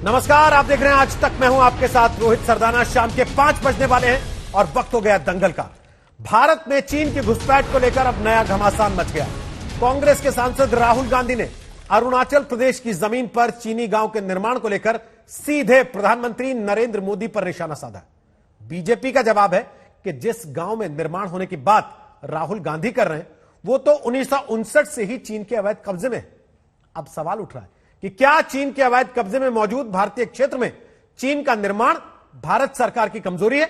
नमस्कार, आप देख रहे हैं आज तक। मैं हूं आपके साथ रोहित सरदाना। शाम के 5 बजने वाले हैं और वक्त हो गया दंगल का। भारत में चीन की घुसपैठ को लेकर अब नया घमासान मच गया। कांग्रेस के सांसद राहुल गांधी ने अरुणाचल प्रदेश की जमीन पर चीनी गांव के निर्माण को लेकर सीधे प्रधानमंत्री नरेंद्र मोदी पर निशाना साधा। बीजेपी का जवाब है कि जिस गांव में निर्माण होने की बात राहुल गांधी कर रहे हैं वो तो 1959 से ही चीन के अवैध कब्जे में। अब सवाल उठ रहा है कि क्या चीन के अवैध कब्जे में मौजूद भारतीय क्षेत्र में चीन का निर्माण भारत सरकार की कमजोरी है?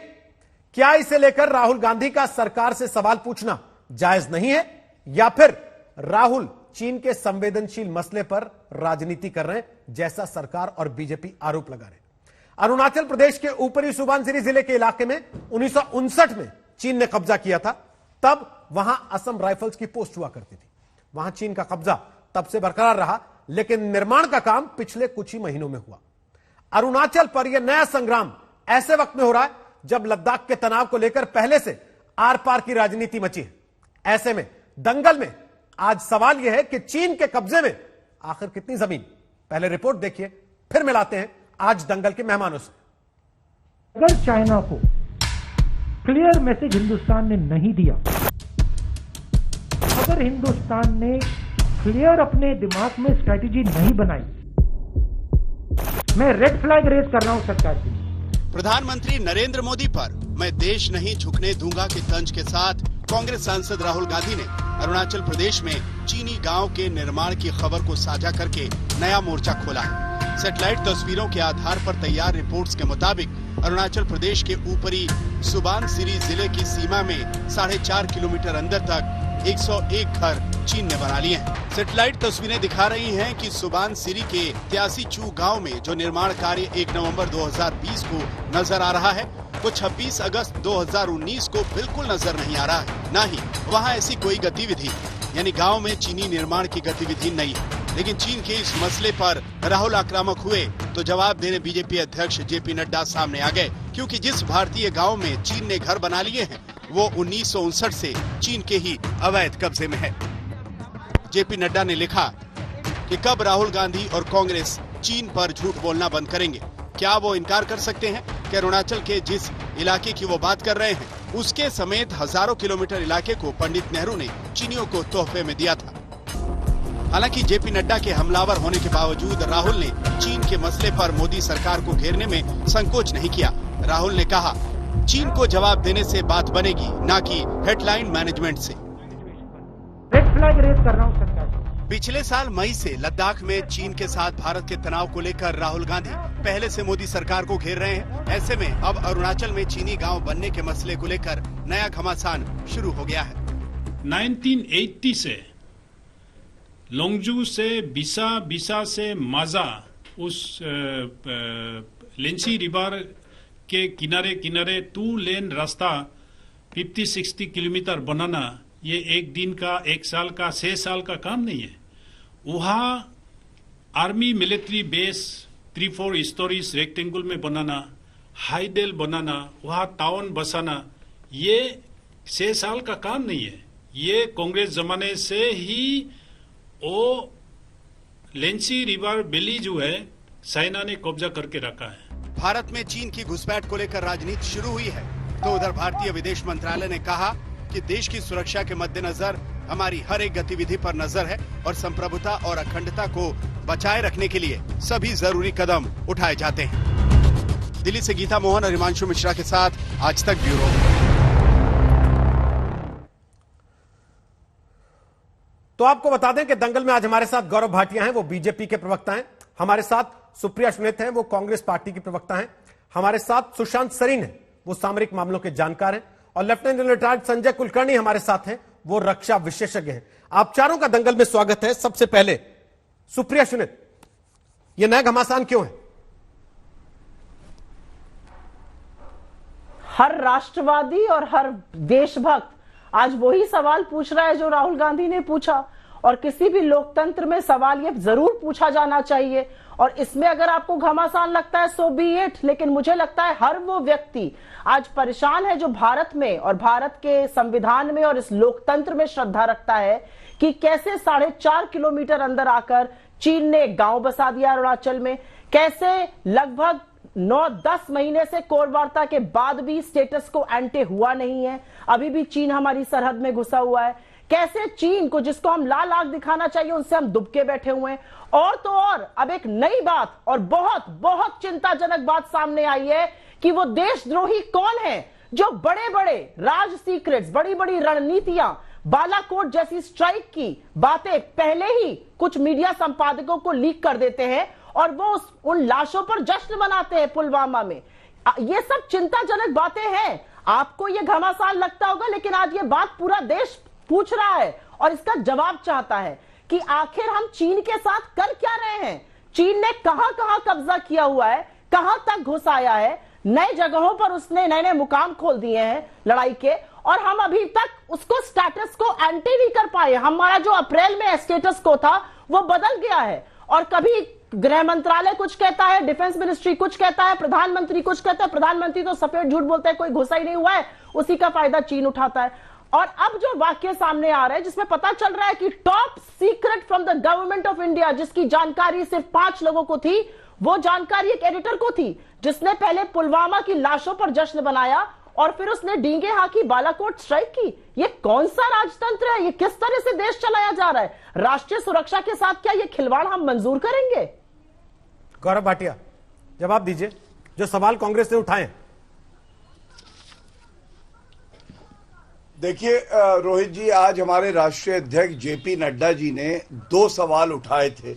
क्या इसे लेकर राहुल गांधी का सरकार से सवाल पूछना जायज नहीं है, या फिर राहुल चीन के संवेदनशील मसले पर राजनीति कर रहे हैं, जैसा सरकार और बीजेपी आरोप लगा रहे हैं? अरुणाचल प्रदेश के ऊपरी सुबानसिरी जिले के इलाके में 1959 में चीन ने कब्जा किया था। तब वहां असम राइफल्स की पोस्ट हुआ करती थी। वहां चीन का कब्जा तब से बरकरार रहा, लेकिन निर्माण का काम पिछले कुछ ही महीनों में हुआ। अरुणाचल पर यह नया संग्राम ऐसे वक्त में हो रहा है जब लद्दाख के तनाव को लेकर पहले से आर पार की राजनीति मची है। ऐसे में दंगल में आज सवाल यह है कि चीन के कब्जे में आखिर कितनी जमीन। पहले रिपोर्ट देखिए, फिर मिलाते हैं आज दंगल के मेहमानों से। अगर चाइना को क्लियर मैसेज हिंदुस्तान ने नहीं दिया, अगर हिंदुस्तान ने क्लियर अपने दिमाग में स्ट्रेटेजी नहीं बनाई, मैं रेड फ्लैग रेज कर रहा हूं सरकार की। प्रधानमंत्री नरेंद्र मोदी पर मैं देश नहीं झुकने दूंगा के तंज के साथ कांग्रेस सांसद राहुल गांधी ने अरुणाचल प्रदेश में चीनी गांव के निर्माण की खबर को साझा करके नया मोर्चा खोला है। सैटेलाइट तस्वीरों के आधार पर तैयार रिपोर्ट्स के मुताबिक अरुणाचल प्रदेश के ऊपरी सुबानसिरी जिले की सीमा में 4.5 किलोमीटर अंदर तक 101 घर चीन ने बना लिए हैं। सैटेलाइट तस्वीरें दिखा रही हैं कि सुबानसिरी के त्यासीचू गांव में जो निर्माण कार्य 1 नवंबर 2020 को नजर आ रहा है, वो 26 अगस्त 2019 को बिल्कुल नजर नहीं आ रहा है। न ही वहां ऐसी कोई गतिविधि, यानी गांव में चीनी निर्माण की गतिविधि नहीं है। लेकिन चीन के इस मसले पर राहुल आक्रामक हुए तो जवाब देने बीजेपी अध्यक्ष जेपी नड्डा सामने आ गए, क्योंकि जिस भारतीय गांव में चीन ने घर बना लिए हैं वो 1959 से चीन के ही अवैध कब्जे में है। जेपी नड्डा ने लिखा कि कब राहुल गांधी और कांग्रेस चीन पर झूठ बोलना बंद करेंगे? क्या वो इनकार कर सकते हैं कि अरुणाचल के जिस इलाके की वो बात कर रहे हैं उसके समेत हजारों किलोमीटर इलाके को पंडित नेहरू ने चीनियों को तोहफे में दिया था। हालांकि जेपी नड्डा के हमलावर होने के बावजूद राहुल ने चीन के मसले पर मोदी सरकार को घेरने में संकोच नहीं किया। राहुल ने कहा, चीन को जवाब देने से बात बनेगी, न कि हेडलाइन मैनेजमेंट से। रेड फ्लैग रेज कर रहा हूं सरकार की। पिछले साल मई से लद्दाख में चीन के साथ भारत के तनाव को लेकर राहुल गांधी पहले से मोदी सरकार को घेर रहे हैं। ऐसे में अब अरुणाचल में चीनी गांव बनने के मसले को लेकर नया घमासान शुरू हो गया है। 1980 से लोंगजू से बिसा से माजा, उस लेंसी रिवर के किनारे किनारे 2 लेन रास्ता 50-60 किलोमीटर बनाना ये एक दिन का, एक साल का, 6 साल का काम नहीं है। वहाँ army military base 3-4 stories rectangle में बनाना, हाईडेल बनाना, वहाँ टाउन बसाना, ये 6 साल का काम नहीं है। ये कांग्रेस जमाने से ही वो लेंसी रिवर वैली जो है चाइना ने कब्जा करके रखा है। भारत में चीन की घुसपैठ को लेकर राजनीति शुरू हुई है तो उधर भारतीय विदेश मंत्रालय ने कहा कि देश की सुरक्षा के मद्देनजर हमारी हर एक गतिविधि पर नजर है और संप्रभुता और अखंडता को बचाए रखने के लिए सभी जरूरी कदम उठाए जाते हैं। दिल्ली से गीता मोहन और हिमांशु मिश्रा के साथ आज तक ब्यूरो। तो आपको बता दें कि दंगल में आज हमारे साथ गौरव भाटिया हैं, वो बीजेपी के प्रवक्ता हैं। हमारे साथ सुप्रिया सुनित हैं, वो कांग्रेस पार्टी की प्रवक्ता हैं। हमारे साथ सुशांत सरीन हैं, वो सामरिक मामलों के जानकार हैं। और lieutenant general retired Sanjay Kulkarni हमारे साथ हैं, वो रक्षा विशेषज्ञ हैं। आप चारों का दंगल में स्वागत है। सबसे पहले सुप्रिया सुनित, यह नया घमासान क्यों है? हर राष्ट्रवादी और हर देशभक्त आज वही सवाल पूछ रहा है जो राहुल गांधी ने पूछा, और किसी भी लोकतंत्र में सवाल ये जरूर पूछा जाना चाहिए। और इसमें अगर आपको घमासान लगता है सो बी इट, लेकिन मुझे लगता है हर वो व्यक्ति आज परेशान है जो भारत में और भारत के संविधान में और इस लोकतंत्र में श्रद्धा रखता है कि कैसे 4.5 किलोमीटर अंदर आकर चीन ने एक गांव बसा दिया अरुणाचल में, कैसे लगभग 9-10 महीने से कोर वार्ता के बाद भी स्टेटस को एंटे हुआ नहीं है, अभी भी चीन हमारी सरहद में घुसा हुआ है। कैसे चीन को, जिसको हम लाल आंख दिखाना चाहिए, उनसे हम दुबके बैठे हुए हैं। और तो और अब एक नई बात और बहुत बहुत चिंताजनक बात सामने आई है कि वो देशद्रोही कौन है जो बड़े बड़े राज सीक्रेट्स, बड़ी बड़ी रणनीतियां, बालाकोट जैसी स्ट्राइक की बातें पहले ही कुछ मीडिया संपादकों को लीक कर देते हैं और वो उन लाशों पर जश्न मनाते हैं पुलवामा में। ये सब चिंताजनक बातें हैं। आपको ये घमासान लगता होगा, लेकिन आज ये बात पूरा देश पूछ रहा है और इसका जवाब चाहता है कि आखिर हम चीन के साथ कर क्या रहे हैं। चीन ने कहां कहां कब्जा किया हुआ है, कहां तक घुस आया है, नए जगहों पर उसने नए नए मुकाम खोल दिए हैं लड़ाई के, और हम अभी तक उसको स्टेटस को एंटी नहीं कर पाए। हमारा जो अप्रैल में स्टेटस को था वो बदल गया है, और कभी गृह मंत्रालय कुछ कहता है, डिफेंस मिनिस्ट्री कुछ कहता है, प्रधानमंत्री कुछ कहता है। प्रधानमंत्री तो सफेद झूठ बोलते हैं, कोई घुसा ही नहीं हुआ है, उसी का फायदा चीन उठाता है। और अब जो वाक्य सामने आ रहा है जिसमें पता चल रहा है कि top secret from the government of India, जिसकी जानकारी सिर्फ 5 लोगों को थी, वो जानकारी एक एडिटर को थी, जिसने पहले पुलवामा की लाशों पर जश्न बनाया और फिर उसने डींगे हाकी, बालाकोट स्ट्राइक की। ये कौन सा राजतंत्र है? ये किस तरह से देश चलाया जा रहा है? राष्ट्रीय सुरक्षा के साथ क्या ये खिलवाड़ हम मंजूर करेंगे? गौरव भाटिया, जवाब दीजिए, जो सवाल कांग्रेस ने उठाए। देखिए रोहित जी, आज हमारे राष्ट्रीय अध्यक्ष जेपी नड्डा जी ने 2 सवाल उठाए थे,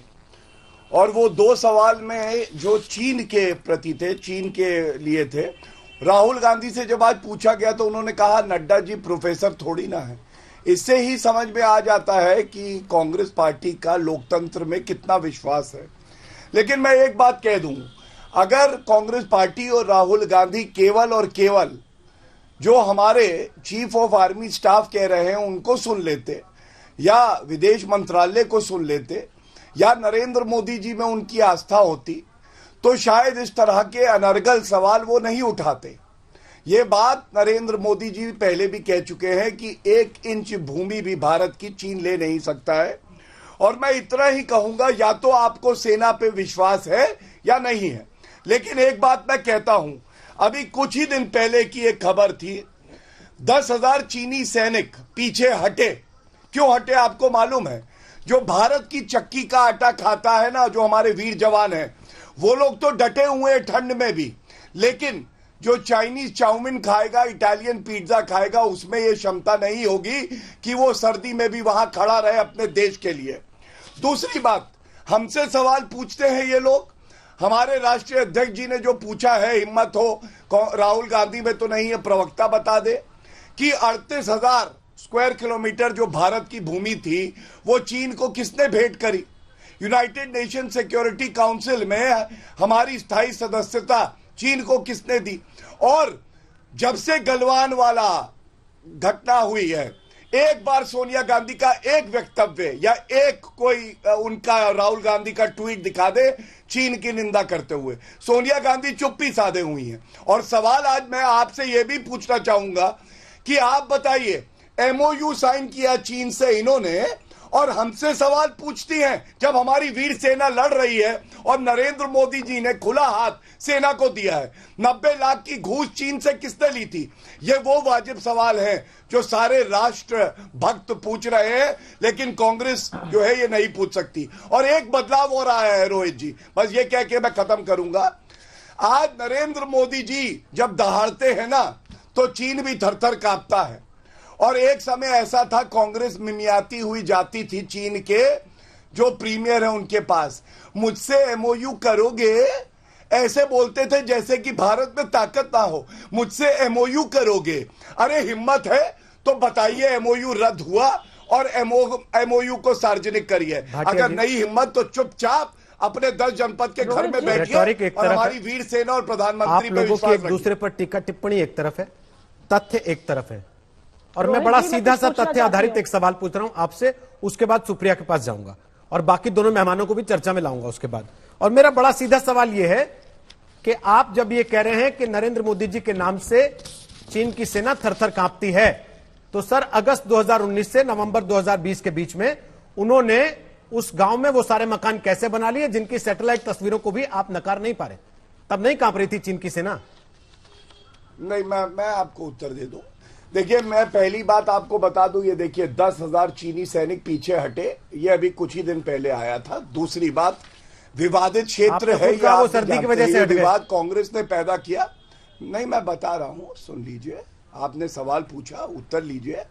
और वो 2 सवाल में जो चीन के प्रति थे, चीन के लिए थे। राहुल गांधी से जब आज पूछा गया तो उन्होंने कहा नड्डा जी प्रोफेसर थोड़ी ना है। इससे ही समझ में आ जाता है कि कांग्रेस पार्टी का लोकतंत्र में कितना विश्वास है। लेकिन मैं एक बात कह दूं, अगर कांग्रेस पार्टी और राहुल गांधी केवल और केवल जो हमारे चीफ ऑफ आर्मी स्टाफ कह रहे हैं उनको सुन लेते, या विदेश मंत्रालय को सुन लेते, या नरेंद्र मोदी जी में उनकी आस्था होती, तो शायद इस तरह के अनर्गल सवाल वो नहीं उठाते। ये बात नरेंद्र मोदी जी पहले भी कह चुके हैं कि 1 इंच भूमि भी भारत की चीन ले नहीं सकता है। और मैं इतना ही कहूंगा, या तो आपको सेना पे विश्वास है या नहीं है। लेकिन एक बात मैं कहता हूं, अभी कुछ ही दिन पहले की एक खबर थी, 10,000 चीनी सैनिक पीछे हटे। क्यों हटे आपको मालूम है? जो भारत की चक्की का आटा खाता है ना, जो हमारे वीर जवान हैं, वो लोग तो डटे हुए हैं ठंड में भी, लेकिन जो चाइनीज चाउमीन खाएगा, इटालियन पिज्जा खाएगा, उसमें ये क्षमता नहीं होगी कि वो सर्दी में भी वहां खड़ा रहे अपने देश के लिए। दूसरी बात, हमसे सवाल पूछते हैं ये लोग। हमारे राष्ट्रीय अध्यक्ष जी ने जो पूछा है, हिम्मत हो राहुल गांधी में तो नहीं है, प्रवक्ता बता दे कि 38,000 स्क्वायर किलोमीटर जो भारत की भूमि थी वो चीन को किसने भेंट करी? यूनाइटेड नेशन सिक्योरिटी काउंसिल में हमारी स्थायी सदस्यता चीन को किसने दी? और जब से गलवान वाला घटना हुई है, एक बार सोनिया गांधी का एक वक्तव्य या एक कोई उनका राहुल गांधी का ट्वीट दिखा दे चीन की निंदा करते हुए। सोनिया गांधी चुप्पी साधे हुई हैं। और सवाल आज मैं आपसे यह भी पूछना चाहूंगा कि आप बताइए, एमओयू साइन किया चीन से इन्होंने, और हमसे सवाल पूछती हैं जब हमारी वीर सेना लड़ रही है, और नरेंद्र मोदी जी ने खुला हाथ सेना को दिया है। 90 लाख की घूस चीन से किसने ली थी? ये वो वाजिब सवाल हैं जो सारे राष्ट्र भक्त पूछ रहे हैं, लेकिन कांग्रेस जो है ये नहीं पूछ सकती। और एक बदलाव हो रहा है रोहित जी, बस ये कह के मैं खत्म करूंगा। आज नरेंद्र मोदी जी जब दहाड़ते हैं ना, तो चीन भी थर-थर कांपता है। और एक समय ऐसा था, कांग्रेस मिमियाती हुई जाती थी चीन के जो प्रीमियर है उनके पास, मुझसे एमओयू करोगे? ऐसे बोलते थे जैसे कि भारत में ताकत ना हो। मुझसे एमओयू करोगे? अरे हिम्मत है तो बताइए एमओयू रद्द हुआ और एमओयू को सार्वजनिक करिए। अगर नहीं हिम्मत तो चुपचाप अपने 10 जनपद के घर में बैठिए और हमारी वीर सेना और प्रधानमंत्री पे विश्वास रखिए। एक दूसरे पर टीका टिप्पणी एक तरफ है, तथ्य एक तरफ है, और मैं बड़ा सीधा सा तथ्य आधारित एक सवाल पूछ रहा हूं आपसे, उसके बाद सुप्रिया के पास जाऊंगा और बाकी दोनों मेहमानों को भी चर्चा में लाऊंगा उसके बाद। और मेरा बड़ा सीधा सवाल यह है कि आप जब ये कह रहे हैं कि नरेंद्र मोदी जी के नाम से चीन की सेना थरथर कांपती है, तो सर अगस्त 2019 से नवंबर 2020 के बीच में उन्होंने उस गांव में वो सारे मकान कैसे बना लिए जिनकी सैटेलाइट तस्वीरों को भी आप नकार नहीं पा रहे? तब नहीं कांप रही थी चीन की सेना? नहीं, मैं आपको उत्तर दे दूं। देखिए, मैं पहली बात आपको बता दूं, ये देखिए 10,000 चीनी सैनिक पीछे हटे, ये अभी कुछ ही दिन पहले आया था। दूसरी बात, विवादित क्षेत्र है, ये वो सर्दी की वजह से विवाद कांग्रेस ने पैदा किया। नहीं, मैं बता रहा हूं, सुन लीजिए। आपने सवाल पूछा, उत्तर लीजिए।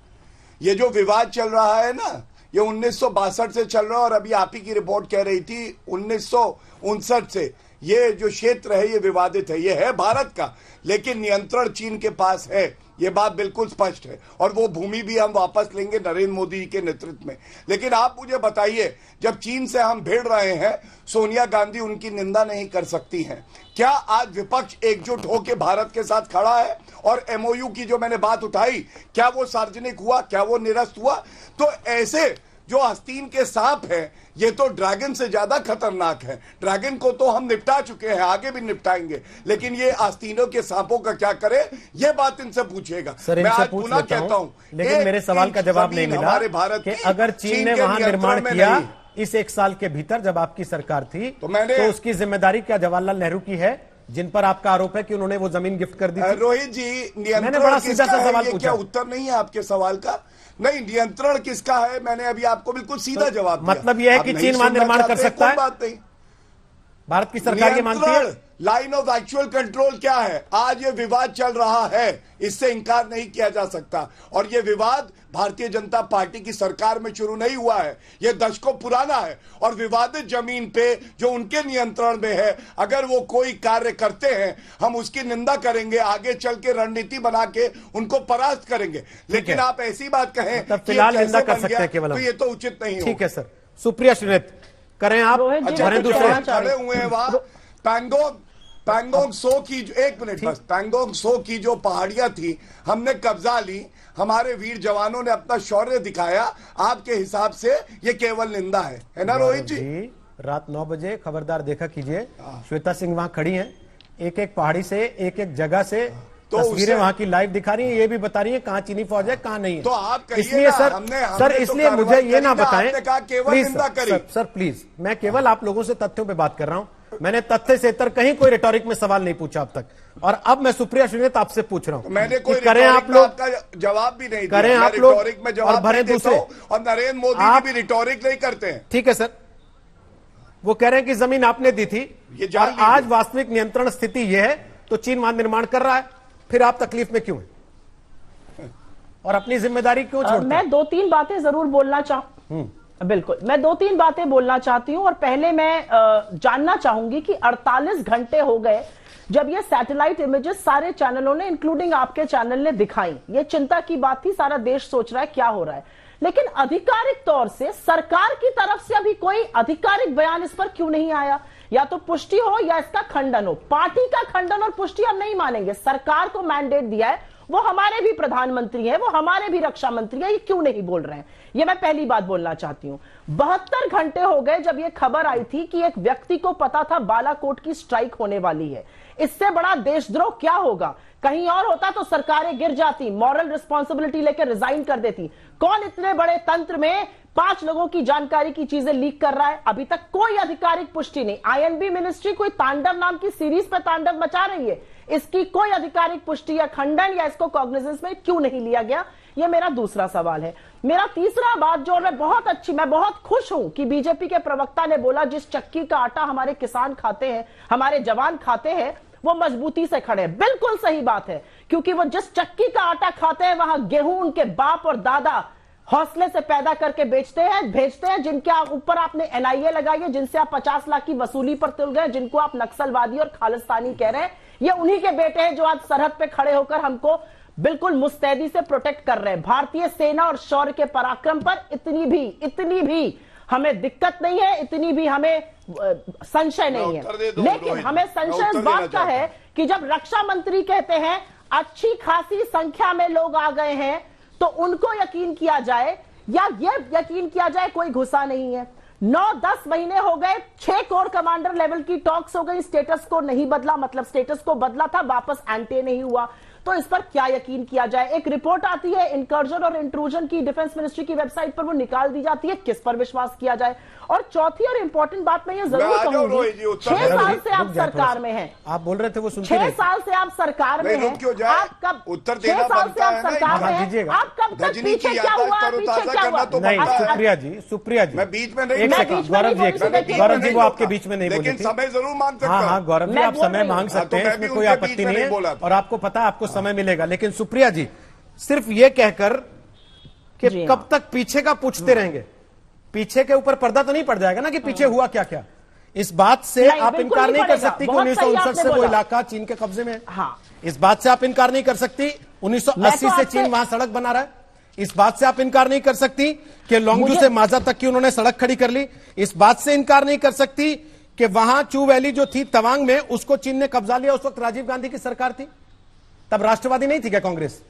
ये जो विवाद चल रहा है ना, ये 1962 से चल रहा है, और अभी आप ही की रिपोर्ट कह रही थी 1959 से ये जो क्षेत्र है ये विवादित है। ये है भारत का, लेकिन नियंत्रण चीन के पास है, ये बात बिल्कुल स्पष्ट है। और वो भूमि भी हम वापस लेंगे नरेंद्र मोदी जी के नेतृत्व में। लेकिन आप मुझे बताइए, जब चीन से हम भिड़ रहे हैं, सोनिया गांधी उनकी निंदा नहीं कर सकती हैं? क्या आज विपक्ष एकजुट होकर भारत के साथ खड़ा है? और एमओयू की जो मैंने बात उठाई, क्या वो सार्वजनिक हुआ? क्या वो निरस्त हुआ? तो ऐसे जो आस्तीन के सांप हैं, ये तो ड्रैगन से ज्यादा खतरनाक है। ड्रैगन को तो हम निपटा चुके हैं, आगे भी निपटाएंगे, लेकिन ये आस्तीनों के सांपों का क्या करे, ये बात इनसे पूछेगा। मैं आज पुनः कहता हूं, लेकिन मेरे सवाल का जवाब नहीं मिला कि अगर चीन ने वहां निर्माण किया इस 1 साल के भीतर जब आपकी सरकार थी, तो उसकी जिम्मेदारी क्या जवाहरलाल नेहरू की है, जिन पर आपका आरोप है कि उन्होंने वो जमीन गिफ्ट कर दी थी? रोहित जी, मैंने बड़ा सीधा सा सवाल पूछा। क्या उत्तर नहीं है आपके सवाल का? नहीं, नियंत्रण किसका है, मैंने अभी आपको बिल्कुल सीधा जवाब दिया। मतलब यह है कि चीन वहां निर्माण कर सकता है? बात नहीं, भारत की सरकार ये मानती है। लाइन ऑफ एक्चुअल कंट्रोल क्या है? आज ये विवाद चल रहा है, इससे इंकार नहीं किया जा सकता। और ये विवाद भारतीय जनता पार्टी की सरकार में शुरू नहीं हुआ है, ये दशकों पुराना है। और विवादित जमीन पे जो उनके नियंत्रण में है, अगर वो कोई कार्य करते हैं, हम उसकी निंदा करेंगे, आगे चल के रणनीति बना के उनको परास्त करेंगे। लेकिन आप ऐसी बात कहें फिलहाल निंदा कर सकते हैं केवल, तो ये तो उचित नहीं है। ठीक है सर। सुप्रिया श्रीनेत करें आप। अच्छा, दूसरे खड़े हुए हैं वहां पैंगोंग सो की, एक मिनट बस, पैंगोंग सो की जो पहाड़ियां थी, हमने कब्जा ली, हमारे वीर जवानों ने अपना शौर्य दिखाया। आपके हिसाब से ये केवल निंदा है ना रोहित जी? रात 9 बजे खबरदार देखा कीजिए, श्वेता सिंह वहां खड़ी हैं, एक एक पहाड़ी से, एक एक जगह से तो तस्वीरें वहां की लाइव दिखा रही है, ये भी बता रही है कहां चीनी फौज है, कहां नहीं है। तो आप इसलिए सर इसलिए मुझे ये ना बताएं प्लीज सर, प्लीज। मैं केवल आप लोगों से तथ्यों पे बात कर रहा हूं, मैंने तथ्य से इतर कहीं कोई रिटोरिक में सवाल नहीं पूछा अब तक। और अब मैं सुप्रिया श्रीनेत आपसे पूछ रहा हूं, मैंने कोई करें आप लोग का जवाब भी नहीं करें दिया, आप लोग रिटोरिक में जवाब भरे दूसरे, और नरेंद्र मोदी जी भी रिटोरिक नहीं करते हैं। ठीक है सर, वो कह रहे हैं कि जमीन आपने दी थी और आज वास्तविक नियंत्रण स्थिति यह है, तो चीन वहां निर्माण कर रहा है, फिर आप तकलीफ में क्यों हैं और अपनी जिम्मेदारी क्यों छोड़ते हैं? मैं 2-3 बातें जरूर बोलना बिल्कुल, मैं 2-3 बातें बोलना चाहती हूं। और पहले मैं जानना चाहूंगी कि 48 घंटे हो गए जब ये सैटेलाइट इमेजेस सारे चैनलों ने, इंक्लूडिंग आपके चैनल ने दिखाई। ये चिंता की बात थी, सारा देश सोच रहा है क्या हो रहा है, लेकिन आधिकारिक तौर से सरकार की तरफ से अभी कोई आधिकारिक बयान इस पर क्यों नहीं आया? या तो पुष्टि हो या इसका खंडन हो। पार्टी का खंडन और पुष्टि हम नहीं मानेंगे, सरकार को मैंडेट दिया है, वो हमारे भी प्रधानमंत्री हैं, वो हमारे भी रक्षा मंत्री हैं, ये क्यों नहीं बोल रहे हैं? ये मैं पहली बात बोलना चाहती हूं। 72 घंटे हो गए जब ये खबर आई थी कि एक व्यक्ति को पता था बालाकोट की स्ट्राइक होने वाली है। इससे बड़ा देशद्रोह क्या होगा? कहीं और होता तो सरकारें गिर जाती, मॉरल रिस्पॉन्सिबिलिटी लेकर रिजाइन कर देती। कौन इतने बड़े तंत्र में 5 लोगों की जानकारी की चीजें लीक कर रहा है? अभी तक कोई आधिकारिक पुष्टि नहीं। आईएनबी मिनिस्ट्री कोई तांडव नाम की सीरीज पर तांडव मचा रही है, इसकी कोई आधिकारिक पुष्टि या खंडन या इसको कॉग्निजेंस में क्यों नहीं लिया गया? ये मेरा दूसरा सवाल है। मेरा तीसरा बात जो मैं बहुत खुश हूं कि बीजेपी के प्रवक्ता ने बोला जिस चक्की का आटा हमारे किसान खाते हैं, हमारे जवान खाते हैं, वो मजबूती से खड़े। बिल्कुल सही बात है, क्योंकि वो जिस चक्की का आटा खाते हैं वहां गेहूं उनके बाप और दादा हौसले से पैदा करके भेजते हैं, जिनके ऊपर आपने एनआईए लगाई है, जिनसे आप 50 लाख की वसूली पर तुल गए, जिनको आप नक्सलवादी और खालिस्तानी कह रहे हैं, ये उन्हीं के बेटे हैं जो आज सरहद पे खड़े होकर हमको बिल्कुल मुस्तैदी से प्रोटेक्ट कर रहे हैं। भारतीय सेना और शौर्य के पराक्रम पर इतनी भी हमें दिक्कत नहीं है, इतनी भी हमें संशय नहीं है। लेकिन हमें संशय इस बात का है कि जब रक्षा मंत्री कहते हैं अच्छी खासी संख्या में लोग आ गए हैं, तो उनको यकीन किया जाए या ये यकीन किया जाए कोई घुसा नहीं है। 9-10 महीने हो गए, 6 कोर कमांडर लेवल की टॉक्स हो गई, स्टेटस को नहीं बदला, मतलब स्टेटस को बदला था, वापस एंटे नहीं हुआ। तो इस पर क्या यकीन किया जाए? एक रिपोर्ट आती है इंकर्जन और इंट्रूजन की, डिफेंस मिनिस्ट्री की वेबसाइट पर वो निकाल दी जाती है, किस पर विश्वास किया जाए? और चौथी और इंपॉर्टेंट बात मैं ये जरूर कहूंगी, 6 साल से आप सरकार में हैं, आप बोल रहे थे वो सुनते 6 साल से आप सरकार में हैं, आप कब उत्तर 6 साल से आप सरकार में हैं, आप कब तक पीछे क्या हुआ, पीछे क्या हुआ? नहीं, सुप्रिया जी मैं बीच में नहीं, एक सेकंड, गौरव जी वो आपके बीच में नहीं बोले लेकिन थे। समय जरूर मांग सकता हाँ हाँ गौरव जी, आप समय मांग सकते हैं, इसमें कोई आपत्ति नहीं है, और आपको पता है आपको समय मिलेगा। लेकिन सुप्रिया जी सिर्फ ये कहकर कि कब तक पीछे का पूछते रहेंगे, पीछे के ऊपर पर्दा तो नहीं पड़ जाएगा ना कि पीछे हुआ क्या क्या? इस बात से आप इनकार नहीं कर सकती कि 1959 से वो इलाका चीन के कब्जे में है। हाँ। इस बात से आप इनकार नहीं कर सकती 1980 से चीन वहां सड़क बना रहा है। इस बात से आप इनकार नहीं कर सकती कि लोंगजू से माजा तक की उन्होंने सड़क खड़ी कर ली। इस बात से इनकार नहीं कर सकती कि वहां चू वैली जो थी तवांग में, उसको चीन ने कब्जा लिया। उस वक्त राजीव गांधी की सरकार थी, तब राष्ट्रवादी नहीं थी क्या कांग्रेस?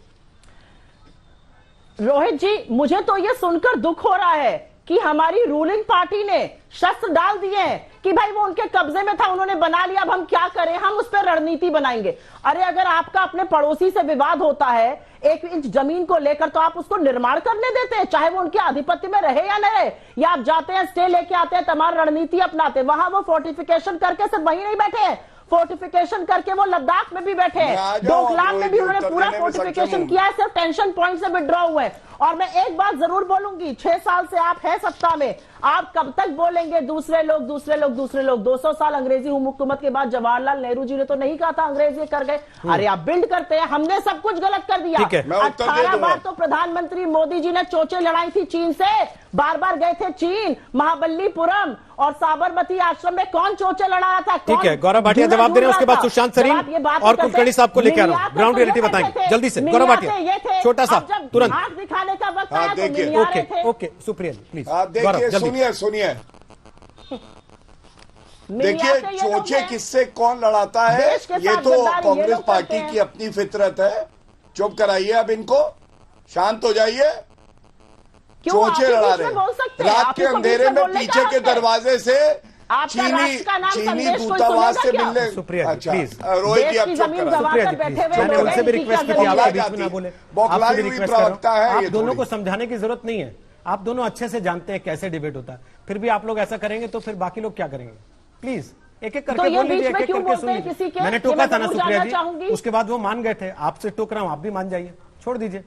रोहित जी, मुझे तो यह सुनकर दुख हो रहा है कि हमारी रूलिंग पार्टी ने शस्त्र डाल दिए हैं कि भाई वो उनके कब्जे में था, उन्होंने बना लिया, अब हम क्या करें, हम उस पर रणनीति बनाएंगे। अरे अगर आपका अपने पड़ोसी से विवाद होता है 1 इंच जमीन को लेकर, तो आप उसको निर्माण करने देते हैं, चाहे वो उनके आधिपत्य में रहे या न रहे, या आप जाते हैं स्टे लेके आते हैं, तमाम रणनीति अपनाते हैं। वहां वो फोर्टिफिकेशन करके सिर्फ वहीं नहीं बैठे हैं, फोर्टिफिकेशन करके वो लद्दाख में भी बैठे हैं, डोकलाम में भी उन्होंने पूरा फोर्टिफिकेशन किया है, सिर्फ टेंशन पॉइंट से विड्रॉ हुए। और मैं एक बात जरूर बोलूंगी, 6 साल से आप हैं सत्ता में, आप कब तक बोलेंगे दूसरे लोग दूसरे लोग दूसरे लोग? 200 साल अंग्रेजी हुकूमत के बाद जवाहरलाल नेहरू जी ने तो नहीं कहा था अंग्रेज ये कर गए। अरे आप बिल्ड करते हैं, हमने सब कुछ गलत कर दिया। 18 बार तो प्रधानमंत्री मोदी जी ने चोचें लड़ाई थी चीन से, बार बार गए थे चीन, महाबलीपुरम और साबरमती आश्रम में कौन चोचें लड़ा रहा था? ठीक है, गौरव भाटिया जवाब दे रहे हैं, उसके बाद सुशांत सरीन और कुलकर्णी साहब को लेकर आ रहा हूं, ग्राउंड रियलिटी बताएंगे जल्दी से। गौरव भाटिया छोटा सा तुरंत दिखाने का वक्त आया तो देखिए, ओके ओके सुप्रिया प्लीज। आप देखिए, सुनिए देखिए, चोचे किससे कौन लड़ाता है, ये तो कांग्रेस पार्टी की अपनी फितरत है। चुप कराइए अब इनको, शांत हो जाइए। चोचे लड़ा रहे रात के अंधेरे में पीछे के दरवाजे से चीनी दूतावास से मिलने। सुप्रिया अच्छा प्लीज, रोहित जी अब चुप कराइए। मैंने उनसे भी रिक्वेस्ट की थी आप बीच में ना बोले, बौखलाई हुई प्रवक्ता है। आप दोनों को समझाने की जरूरत नहीं है, आप दोनों अच्छे से जानते हैं कैसे डिबेट होता है, फिर भी आप लोग ऐसा करेंगे तो फिर बाकी लोग क्या करेंगे? प्लीज एक एक करके बोल लीजिए, एक एक करके सुन लीजिए। मैंने टोका था ना सुप्रिया जी, उसके बाद वो मान गए थे, आपसे टोक रहा हूं, आप भी मान जाइए, छोड़ दीजिए,